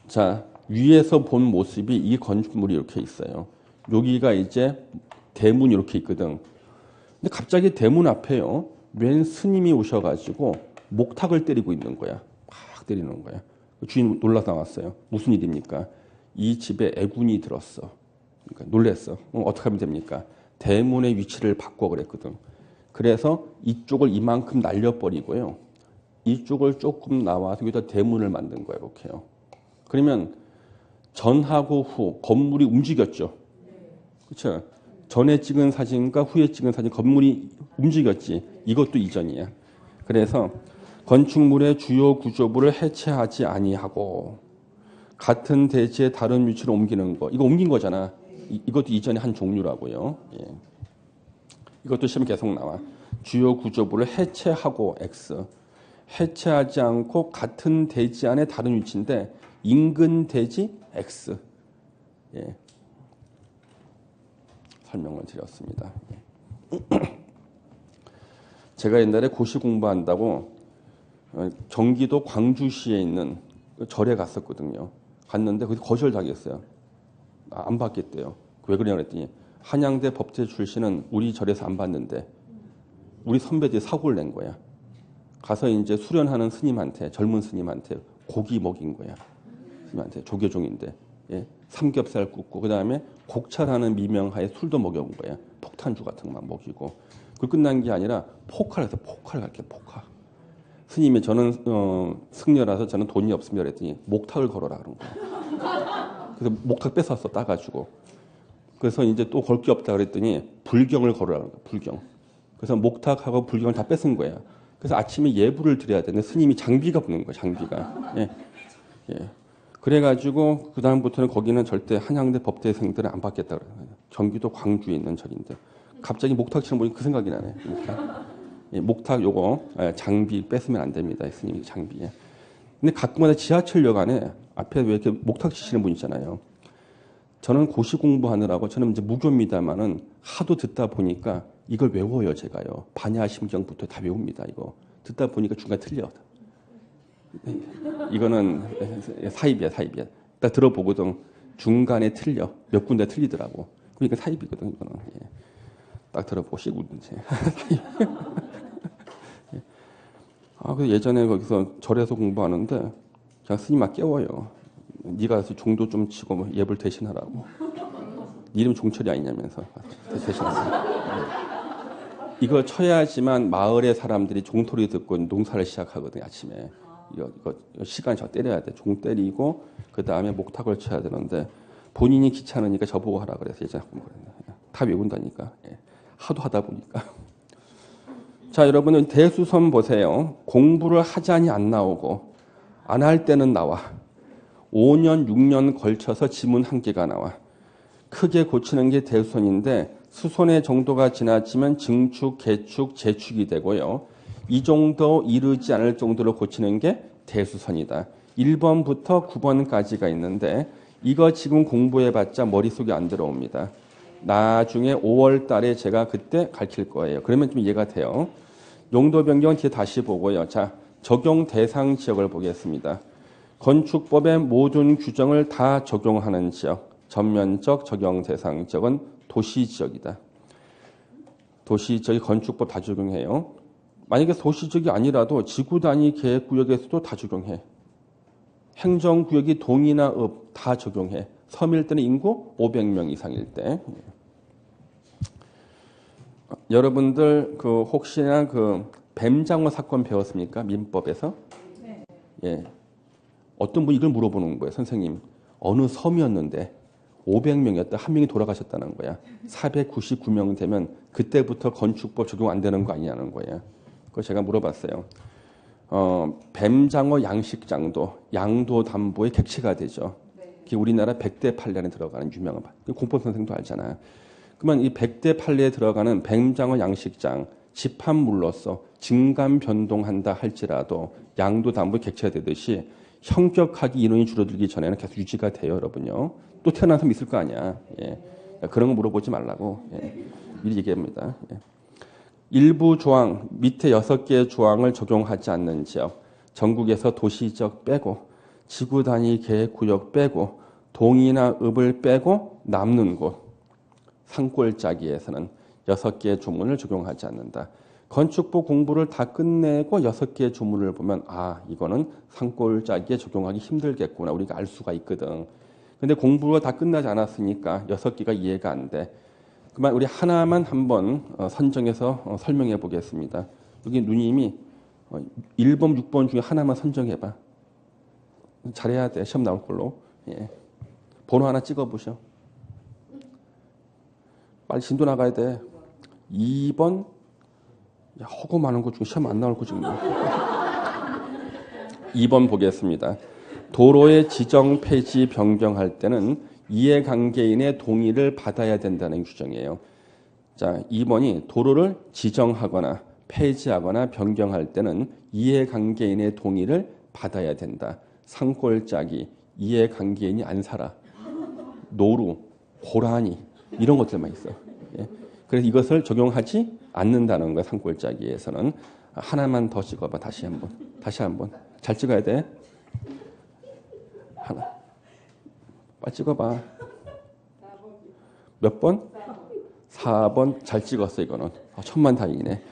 자, 위에서 본 모습이 이 건축물이 이렇게 있어요. 여기가 이제 대문이 이렇게 있거든. 근데 갑자기 대문 앞에요. 웬 스님이 오셔가지고 목탁을 때리고 있는 거야. 막 때리는 거야. 주인 놀라 나왔어요. 무슨 일입니까? 이 집에 애군이 들었어. 그러니까 놀랬어. 어떻게 하면 됩니까? 대문의 위치를 바꿔 그랬거든. 그래서 이쪽을 이만큼 날려버리고요. 이쪽을 조금 나와서 여기다 대문을 만든 거예요. 이렇게요. 그러면 전하고 후 건물이 움직였죠. 그렇죠? 전에 찍은 사진과 후에 찍은 사진 건물이 움직였지. 이것도 이전이야. 그래서 건축물의 주요 구조부를 해체하지 아니하고 같은 대지에 다른 위치로 옮기는 거. 이거 옮긴 거잖아. 이것도 이전의 한 종류라고요. 예. 이것도 시험 계속 나와. 주요 구조부를 해체하고 X. 해체하지 않고 같은 대지 안에 다른 위치인데 인근 대지 X. 예. 설명을 드렸습니다. 제가 옛날에 고시 공부한다고 경기도 광주시에 있는 절에 갔었거든요. 갔는데 거기서 거절당했어요. 안 받겠대요. 왜 그러냐 그랬더니 한양대 법대 출신은 우리 절에서 안 받는데 우리 선배들이 사고를 낸 거야. 가서 이제 수련하는 스님한테 젊은 스님한테 고기 먹인 거야. 스님한테 조계종인데 예? 삼겹살 굽고 그다음에 곡차라는 미명하에 술도 먹여온 거야. 폭탄주 같은 거 막 먹이고. 그 끝난 게 아니라 포칼해서 포칼 갈게 포칼. 스님이 저는 승려라서 저는 돈이 없습니다 그랬더니 목탁을 걸어라 그런 거야. 그래서 목탁 뺏었어 따가지고. 그래서 이제 또 걸 게 없다 그랬더니 불경을 걸어라 그런 거야. 불경. 그래서 목탁하고 불경을 다 뺏은 거야. 그래서 아침에 예불을 드려야 되는데 스님이 장비가 부는 거야. 장비가. 예. 예. 그래가지고 그 다음부터는 거기는 절대 한양대 법대생들은 안 받겠다 그래요. 경기도 광주에 있는 절인데 갑자기 목탁 치는 보니 그 생각이 나네. 예, 목탁 요거 장비 뺏으면 안 됩니다. 스님이 장비에. 근데 가끔마다 지하철역 안에 앞에 왜 이렇게 목탁 치시는 분 있잖아요. 저는 고시 공부하느라고 저는 이제 무교입니다만은 하도 듣다 보니까 이걸 외워요 제가요. 반야심경부터 다 외웁니다 이거. 듣다 보니까 중간에 틀려. 이거는 사입이야. 딱 들어보거든. 중간에 틀려. 몇 군데 틀리더라고. 그러니까 사입이거든 이거는. 예. 딱 들어보고 시군지. 아, 그 예전에 거기서 절에서 공부하는데 그냥 스님 막 깨워요. 네가 가서 종도 좀 치고 뭐 예불 대신하라고. 네 이름 종철이 아니냐면서 대신하라고. 이거 쳐야지만 마을의 사람들이 종소리 듣고 농사를 시작하거든요 아침에. 이거 시간 저 때려야 돼. 종 때리고 그 다음에 목탁을 쳐야 되는데 본인이 귀찮으니까 저보고 하라 그래서 예전에 다 외운다니까. 예. 하도 하다 보니까. 자, 여러분은 대수선 보세요. 공부를 하자니 안 나오고 안 할 때는 나와. 5년, 6년 걸쳐서 지문 한 개가 나와. 크게 고치는 게 대수선인데 수선의 정도가 지나치면 증축, 개축, 재축이 되고요. 이 정도 이르지 않을 정도로 고치는 게 대수선이다. 1번부터 9번까지가 있는데 이거 지금 공부해봤자 머릿속에 안 들어옵니다. 나중에 5월 달에 제가 그때 가르칠 거예요. 그러면 좀 이해가 돼요. 용도 변경 뒤에 다시 보고요. 자, 적용 대상 지역을 보겠습니다. 건축법의 모든 규정을 다 적용하는 지역, 전면적 적용 대상 지역은 도시 지역이다. 도시 지역이 건축법 다 적용해요. 만약에 도시 지역이 아니라도 지구 단위 계획 구역에서도 다 적용해. 행정구역이 동이나 읍 다 적용해. 섬일 때는 인구 500명 이상일 때. 여러분들 그 혹시나 그 뱀장어 사건 배웠습니까? 민법에서? 네. 예. 어떤 분이 이걸 물어보는 거예요. 선생님, 어느 섬이었는데 500명이었다. 한 명이 돌아가셨다는 거야. 499명 되면 그때부터 건축법 적용 안 되는 거 아니냐는 거야. 그걸 제가 물어봤어요. 뱀장어 양식장도 양도담보의 객체가 되죠. 그게 우리나라 100대 판례에 들어가는 유명한 공법 선생도 알잖아. 그러면 이 100대 판례에 들어가는 뱀장어 양식장 집합물로서 증감 변동한다 할지라도 양도담보의 객체가 되듯이 현격하게 인원이 줄어들기 전에는 계속 유지가 돼요, 여러분요. 또 태어난 사람 있을 거 아니야. 예. 그런 거 물어보지 말라고 미리 얘기합니다. 예. 일부 조항, 밑에 6개의 조항을 적용하지 않는 지역, 전국에서 도시 지역 빼고 지구 단위 계획 구역 빼고 동이나 읍을 빼고 남는 곳, 산골짜기에서는 6개의 조문을 적용하지 않는다. 건축법 공부를 다 끝내고 6개의 조문을 보면 아, 이거는 산골짜기에 적용하기 힘들겠구나. 우리가 알 수가 있거든. 근데 공부가 다 끝나지 않았으니까 6개가 이해가 안 돼. 그만 우리 하나만 한번 선정해서 설명해 보겠습니다. 여기 누님이 1번, 6번 중에 하나만 선정해 봐. 잘해야 돼. 시험 나올 걸로. 예. 번호 하나 찍어 보셔. 빨리 진도 나가야 돼. 2번. 야, 허구 많은 것 중에 시험 안 나올 거 지금. 2번 보겠습니다. 도로의 지정 폐지 변경할 때는 이해관계인의 동의를 받아야 된다는 규정이에요. 자, 2번이 도로를 지정하거나 폐지하거나 변경할 때는 이해관계인의 동의를 받아야 된다. 산골짜기, 이해관계인이 안 살아. 노루, 고라니 이런 것들만 있어. 예. 그래서 이것을 적용하지 않는다는 거야. 산골짜기에서는. 하나만 더 찍어봐. 다시 한번. 잘 찍어야 돼. 하나. 빨리 찍어봐. 몇 번? 4번. 잘 찍었어 이거는. 천만다행이네.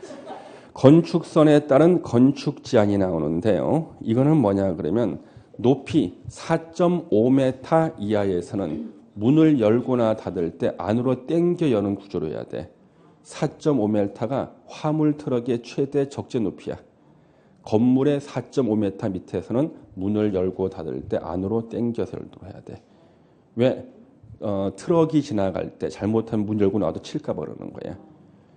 건축선에 따른 건축 제한이 나오는데요. 이거는 뭐냐 그러면 높이 4.5m 이하에서는 문을 열거나 닫을 때 안으로 당겨 여는 구조로 해야 돼. 4.5m가 화물 트럭의 최대 적재 높이야. 건물의 4.5m 밑에서는 문을 열고 닫을 때 안으로 당겨서 열도록 해야 돼. 왜? 트럭이 지나갈 때 잘못하면 문 열고 나와도 칠까 봐 그러는 거야.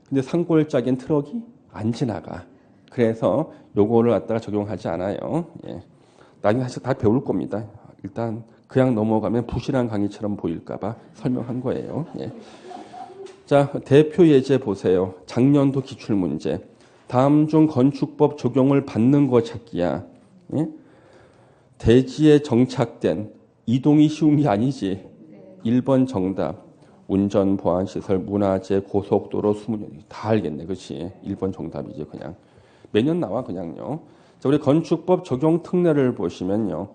근데 산골짜기엔 트럭이 안 지나가. 그래서 요거를 갖다가 적용하지 않아요. 예. 나중에 사실 다 배울 겁니다. 일단 그냥 넘어가면 부실한 강의처럼 보일까 봐 설명한 거예요. 예. 자, 대표 예제 보세요. 작년도 기출문제. 다음 중 건축법 적용을 받는 거 찾기야. 예? 대지에 정착된 이동이 쉬운 게 아니지. 1번 정답. 운전, 보안시설, 문화재, 고속도로, 수문연 다 알겠네. 그렇지. 1번 정답이지 그냥. 매년 나와 그냥요. 자, 우리 건축법 적용 특례를 보시면요.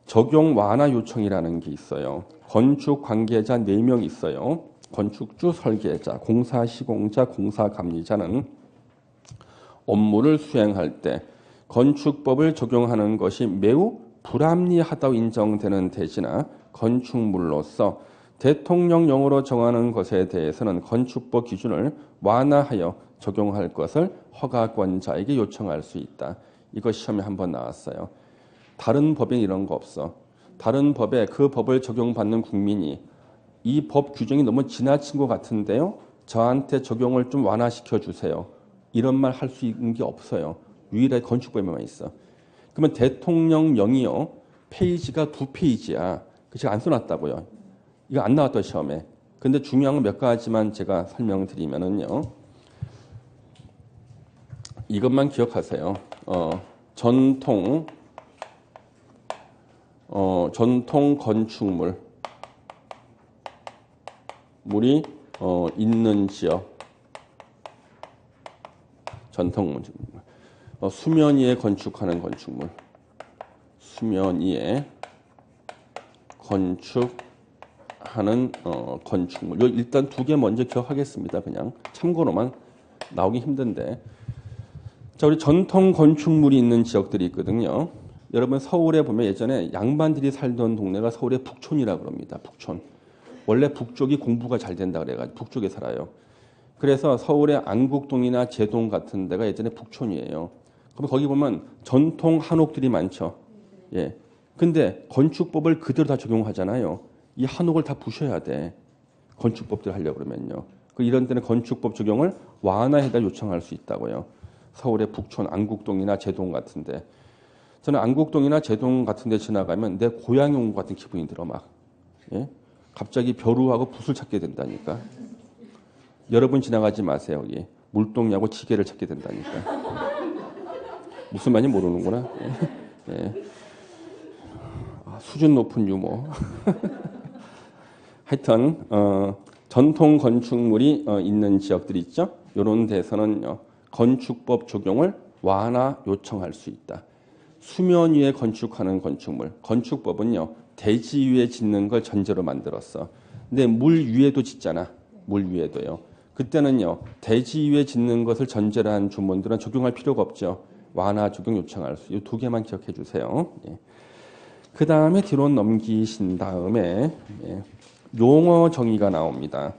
적용 완화 요청이라는 게 있어요. 건축 관계자 4명 있어요. 건축주, 설계자, 공사 시공자, 공사 감리자는 업무를 수행할 때 건축법을 적용하는 것이 매우 불합리하다고 인정되는 대지나 건축물로서 대통령령으로 정하는 것에 대해서는 건축법 기준을 완화하여 적용할 것을 허가권자에게 요청할 수 있다. 이거 시험에 한번 나왔어요. 다른 법에 이런 거 없어. 다른 법에 그 법을 적용받는 국민이 이 법 규정이 너무 지나친 것 같은데요. 저한테 적용을 좀 완화시켜 주세요. 이런 말 할 수 있는 게 없어요. 유일하게 건축법에만 있어. 그러면 대통령령이요. 페이지가 2페이지야. 제가 안 써놨다고요. 이거 안 나왔던 시험에. 근데 중요한 건 몇 가지만 제가 설명드리면은요. 이것만 기억하세요. 전통 건축물 건축물이 있는 지역, 전통 건축물. 수면 위에 건축하는 건축물. 수면 위에 건축하는 건축물. 요 일단 두 개 먼저 기억하겠습니다. 그냥 참고로만 나오기 힘든데. 자, 우리 전통 건축물이 있는 지역들이 있거든요. 여러분 서울에 보면 예전에 양반들이 살던 동네가 서울의 북촌이라고 그럽니다. 북촌. 원래 북쪽이 공부가 잘 된다 그래가지고 북쪽에 살아요. 그래서 서울의 안국동이나 제동 같은 데가 예전에 북촌이에요. 그럼 거기 보면 전통 한옥들이 많죠. 예. 근데 건축법을 그대로 다 적용하잖아요. 이 한옥을 다 부셔야 돼. 건축법들 하려고 그러면요. 이런 데는 건축법 적용을 완화해다 요청할 수 있다고요. 서울의 북촌 안국동이나 제동 같은데. 저는 안국동이나 제동 같은데 지나가면 내 고향에 온 것 같은 기분이 들어 막. 예? 갑자기 벼루하고 붓을 찾게 된다니까. 여러분 지나가지 마세요. 여기 물동이하고 지게를 찾게 된다니까. 무슨 말인지 모르는구나. 예. 예. 수준 높은 유머. 하여튼 전통 건축물이 있는 지역들이 있죠. 이런 데서는요. 건축법 적용을 완화 요청할 수 있다. 수면 위에 건축하는 건축물. 건축법은요. 대지 위에 짓는 걸 전제로 만들었어. 근데 물 위에도 짓잖아. 물 위에도요. 그때는요. 대지 위에 짓는 것을 전제로 한 주문들은 적용할 필요가 없죠. 완화 적용 요청할 수. 이 두 개만 기억해 주세요. 예. 그 다음에 뒤로 넘기신 다음에 용어 정의가 나옵니다.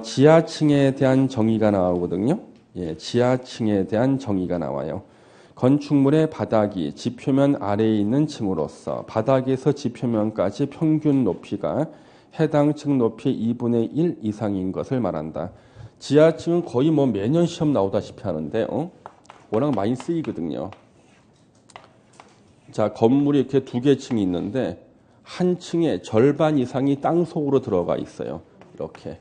지하층에 대한 정의가 나오거든요. 예, 지하층에 대한 정의가 나와요. 건축물의 바닥이 지표면 아래에 있는 층으로서 바닥에서 지표면까지 평균 높이가 해당 층 높이 2분의 1 이상인 것을 말한다. 지하층은 거의 뭐 매년 시험 나오다시피 하는데 워낙 많이 쓰이거든요. 자, 건물이 이렇게 두 개 층이 있는데 한 층의 절반 이상이 땅 속으로 들어가 있어요. 이렇게.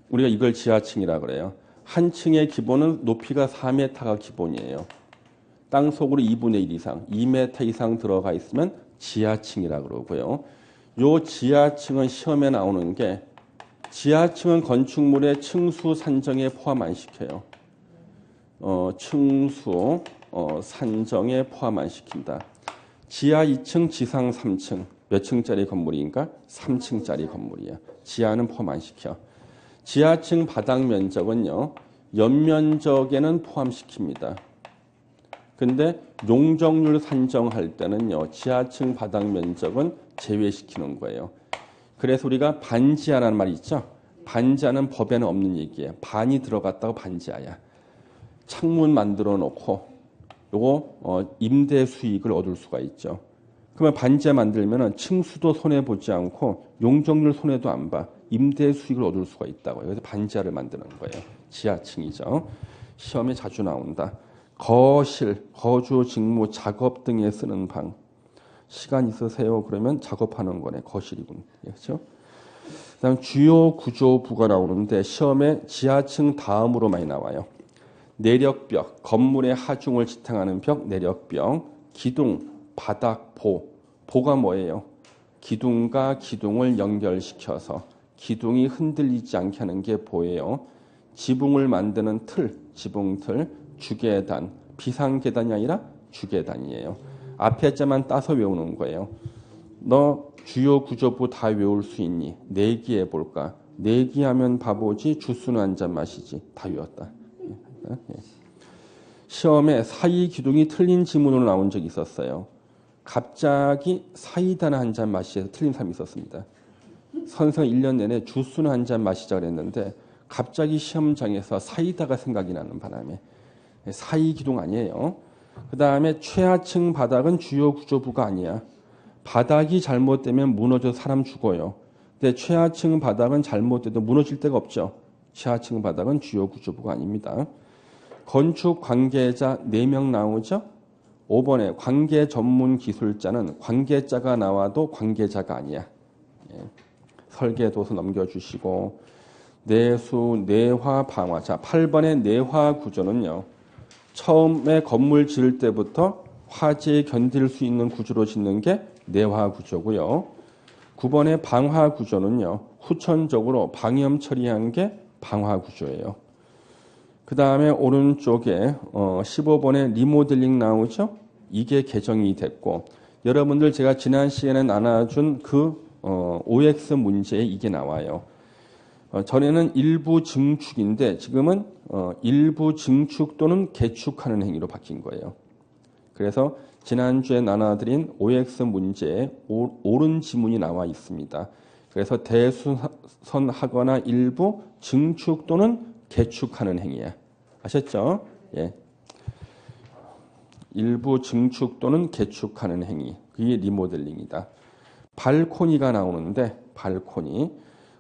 우리가 이걸 지하층이라 그래요. 한 층의 기본은 높이가 4m가 기본이에요. 땅 속으로 2분의 1 이상, 2m 이상 들어가 있으면 지하층이라 그러고요. 요 지하층은 시험에 나오는 게 지하층은 건축물의 층수 산정에 포함 안 시켜요. 층수 산정에 포함 안 시킨다. 지하 2층, 지상 3층. 몇 층짜리 건물인가? 3층짜리 건물이야. 지하는 포함 안 시켜. 지하층 바닥 면적은요. 연면적에는 포함시킵니다. 근데 용적률 산정할 때는요. 지하층 바닥 면적은 제외시키는 거예요. 그래서 우리가 반지하라는 말이 있죠. 반지하는 법에는 없는 얘기예요. 반이 들어갔다고 반지하야. 창문 만들어 놓고 요거 임대 수익을 얻을 수가 있죠. 그러면 반지하 만들면은 층수도 손해 보지 않고 용적률 손해도 안 봐. 임대 수익을 얻을 수가 있다고요. 그래서 반지하를 만드는 거예요. 지하층이죠. 시험에 자주 나온다. 거실, 거주, 직무, 작업 등에 쓰는 방. 시간 있으세요? 그러면 작업하는 거네. 거실이군. 그렇죠? 그다음 주요 구조부가 나오는데 시험에 지하층 다음으로 많이 나와요. 내력벽, 건물의 하중을 지탱하는 벽, 내력벽, 기둥, 바닥, 보가 뭐예요? 기둥과 기둥을 연결시켜서 기둥이 흔들리지 않게 하는 게 보예요. 지붕을 만드는 틀, 지붕틀, 주계단, 비상계단이 아니라 주계단이에요. 앞에 자만 따서 외우는 거예요. 너 주요 구조부 다 외울 수 있니? 내기해 볼까? 내기하면 바보지, 주스는 한 잔 마시지. 다 외웠다. 시험에 사이 기둥이 틀린 지문으로 나온 적이 있었어요. 갑자기 사이다나 한 잔 마시에서 틀린 사람이 있었습니다. 선생 1년 내내 주스는 한 잔 마시자 그랬는데 갑자기 시험장에서 사이다가 생각이 나는 바람에 사이 기둥 아니에요. 그 다음에 최하층 바닥은 주요 구조부가 아니야. 바닥이 잘못되면 무너져 사람 죽어요. 근데 최하층 바닥은 잘못돼도 무너질 데가 없죠. 최하층 바닥은 주요 구조부가 아닙니다. 건축 관계자 4명 나오죠. 5번에 관계 전문 기술자는 관계자가 나와도 관계자가 아니야. 예. 설계도서 넘겨주시고 내수, 내화, 방화. 자, 8번의 내화 구조는요. 처음에 건물 지을 때부터 화재에 견딜 수 있는 구조로 짓는 게 내화 구조고요. 9번의 방화 구조는요. 후천적으로 방염 처리한 게 방화 구조예요. 그 다음에 오른쪽에 15번에 리모델링 나오죠. 이게 개정이 됐고 여러분들 제가 지난 시간에 나눠준 그 OX 문제에 이게 나와요. 전에는 일부 증축인데 지금은 일부 증축 또는 개축하는 행위로 바뀐 거예요. 그래서 지난주에 나눠드린 OX 문제에 옳은 지문이 나와 있습니다. 그래서 대수선하거나 일부 증축 또는 개축하는 행위야. 아셨죠? 예. 일부 증축 또는 개축하는 행위. 그게 리모델링이다. 발코니가 나오는데 발코니.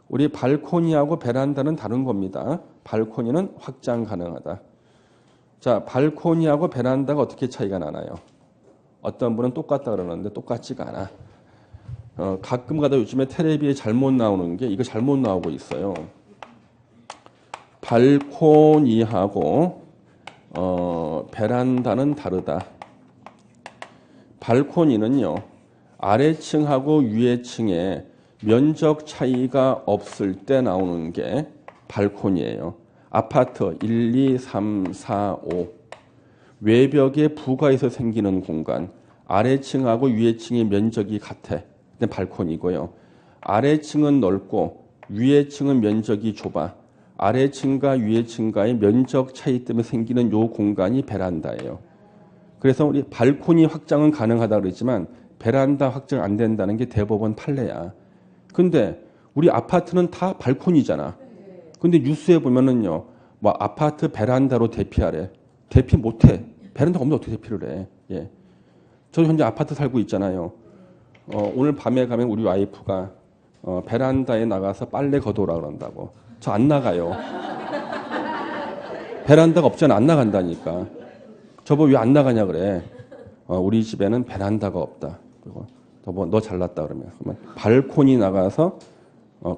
우리 발코니하고 베란다는 다른 겁니다. 발코니는 확장 가능하다. 자, 발코니하고 베란다가 어떻게 차이가 나나요? 어떤 분은 똑같다 그러는데 똑같지가 않아. 가끔 가다 요즘에 텔레비에 잘못 나오는 게 이거 잘못 나오고 있어요. 발코니하고 베란다는 다르다. 발코니는요. 아래층하고 위에층에 면적 차이가 없을 때 나오는 게 발코니예요. 아파트 1, 2, 3, 4, 5 외벽에 부가해서 생기는 공간 아래층하고 위에층의 면적이 같아. 근데 발코니고요. 아래층은 넓고 위에층은 면적이 좁아. 아래층과 위에층과의 면적 차이 때문에 생기는 요 공간이 베란다예요. 그래서 우리 발코니 확장은 가능하다 그러지만 베란다 확장 안 된다는 게 대법원 판례야. 근데 우리 아파트는 다 발코니잖아. 근데 뉴스에 보면은요, 뭐 아파트 베란다로 대피하래. 대피 못해. 베란다가 없는데 어떻게 대피를 해? 예. 저 현재 아파트 살고 있잖아요. 오늘 밤에 가면 우리 와이프가 베란다에 나가서 빨래 걷어오라 그런다고. 저 안 나가요. 베란다가 없잖아. 안 나간다니까. 저보 왜 안 나가냐 그래. 우리 집에는 베란다가 없다. 그리고 너 잘났다 그러면 발코니 나가서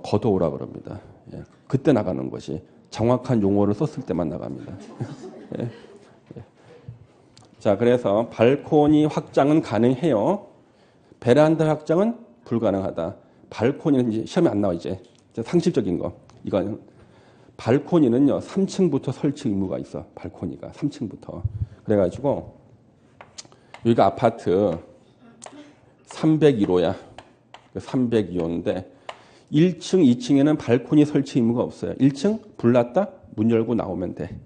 걷어오라 그럽니다. 예. 그때 나가는 것이 정확한 용어를 썼을 때만 나갑니다. 예. 예. 자, 그래서 발코니 확장은 가능해요. 베란다 확장은 불가능하다. 발코니는 이제 시험에 안 나와 이제 상식적인 거. 이거는 발코니는요 3층부터 설치 의무가 있어. 발코니가 3층부터. 그래가지고 여기가 아파트 301호야. 302호인데 1층, 2층에는 발코니 설치 의무가 없어요. 1층 불 났다 문 열고 나오면 돼.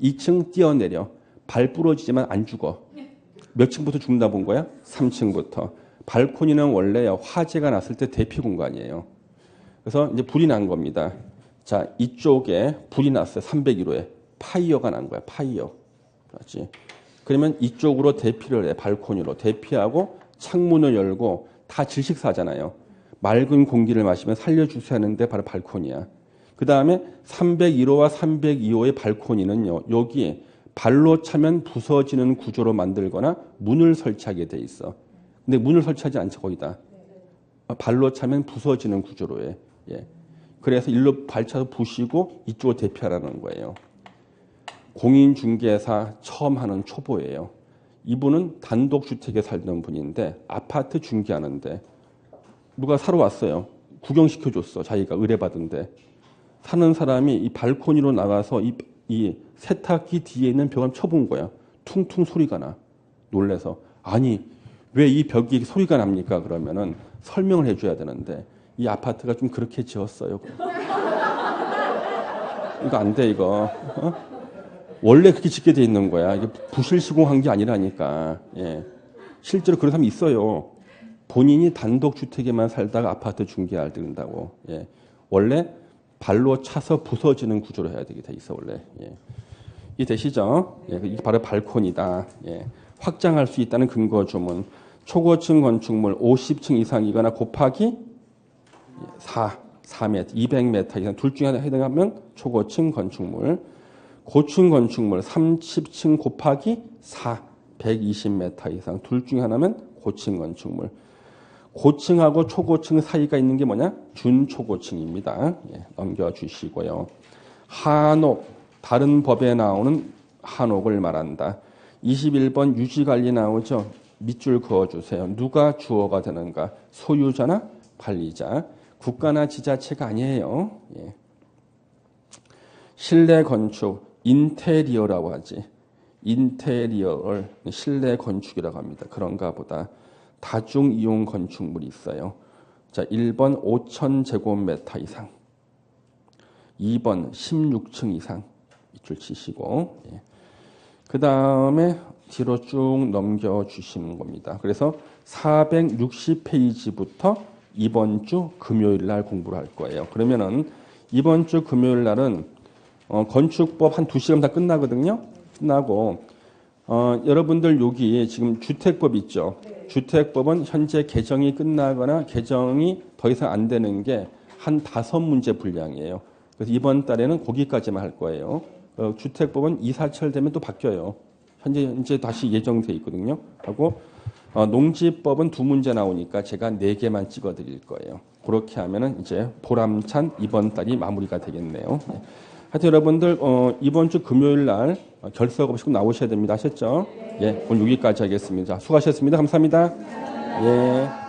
2층 뛰어내려. 발 부러지지만 안 죽어. 몇 층부터 죽는다 본 거야? 3층부터. 발코니는 원래 화재가 났을 때 대피 공간이에요. 그래서 이제 불이 난 겁니다. 자, 이쪽에 불이 났어요. 301호에. 파이어가 난 거야. 파이어. 그렇지. 그러면 이쪽으로 대피를 해. 발코니로. 대피하고 창문을 열고 다 질식사잖아요. 맑은 공기를 마시면 살려주세요 하는데 바로 발코니야. 그 다음에 301호와 302호의 발코니는요. 여기에 발로 차면 부서지는 구조로 만들거나 문을 설치하게 돼 있어. 근데 문을 설치하지 않죠. 거기다. 발로 차면 부서지는 구조로 해. 예. 그래서 일로 발차서 부시고 이쪽으로 대피하라는 거예요. 공인중개사 처음 하는 초보예요. 이분은 단독주택에 살던 분인데 아파트 중개하는데 누가 사러 왔어요. 구경시켜줬어. 자기가 의뢰받은데. 사는 사람이 이 발코니로 나가서 이 세탁기 뒤에 있는 벽을 쳐본 거야. 퉁퉁 소리가 나. 놀래서. 아니 왜 이 벽이 소리가 납니까? 그러면은 설명을 해줘야 되는데 이 아파트가 좀 그렇게 지었어요. 이거 안 돼 이거. 원래 그렇게 짓게 돼 있는 거야. 이게 부실 시공한 게 아니라니까. 예. 실제로 그런 사람이 있어요. 본인이 단독주택에만 살다가 아파트 중개할 때 된다고. 예. 원래 발로 차서 부서지는 구조로 해야 되게 돼 있어 원래. 예. 이 되시죠? 예. 이게 바로 발코니다. 예. 확장할 수 있다는 근거 조문. 초고층 건축물 50층 이상이거나 곱하기 4m, 200m 이상 둘 중에 하나 해당하면 초고층 건축물. 고층 건축물 30층 곱하기 4, 120m 이상 둘 중에 하나면 고층 건축물. 고층하고 초고층 사이가 있는 게 뭐냐? 준초고층입니다. 예, 넘겨주시고요. 한옥, 다른 법에 나오는 한옥을 말한다. 21번 유지관리 나오죠? 밑줄 그어주세요. 누가 주어가 되는가? 소유자나 관리자. 국가나 지자체가 아니에요. 예. 실내 건축, 인테리어라고 하지. 인테리어를 실내 건축이라고 합니다. 그런가 보다. 다중 이용 건축물이 있어요. 자, 1번 5,000제곱미터 이상. 2번 16층 이상. 밑줄 치시고. 예. 그 다음에 뒤로 쭉 넘겨주시는 겁니다. 그래서 460페이지부터 이번 주 금요일 날 공부를 할 거예요. 그러면은 이번 주 금요일 날은 건축법 한 2시간 다 끝나거든요. 끝나고 여러분들 여기 지금 주택법 있죠. 주택법은 현재 개정이 끝나거나 개정이 더 이상 안 되는 게 한 5문제 분량이에요. 그래서 이번 달에는 거기까지만 할 거예요. 주택법은 이사철 되면 또 바뀌어요. 현재 다시 예정돼 있거든요. 하고 농지법은 2문제 나오니까 제가 4개만 찍어 드릴 거예요. 그렇게 하면은 이제 보람찬 이번 달이 마무리가 되겠네요. 하여튼 여러분들 이번 주 금요일 날 결석 없이 꼭 나오셔야 됩니다. 아셨죠? 예, 오늘 여기까지 하겠습니다. 수고하셨습니다. 감사합니다. 예.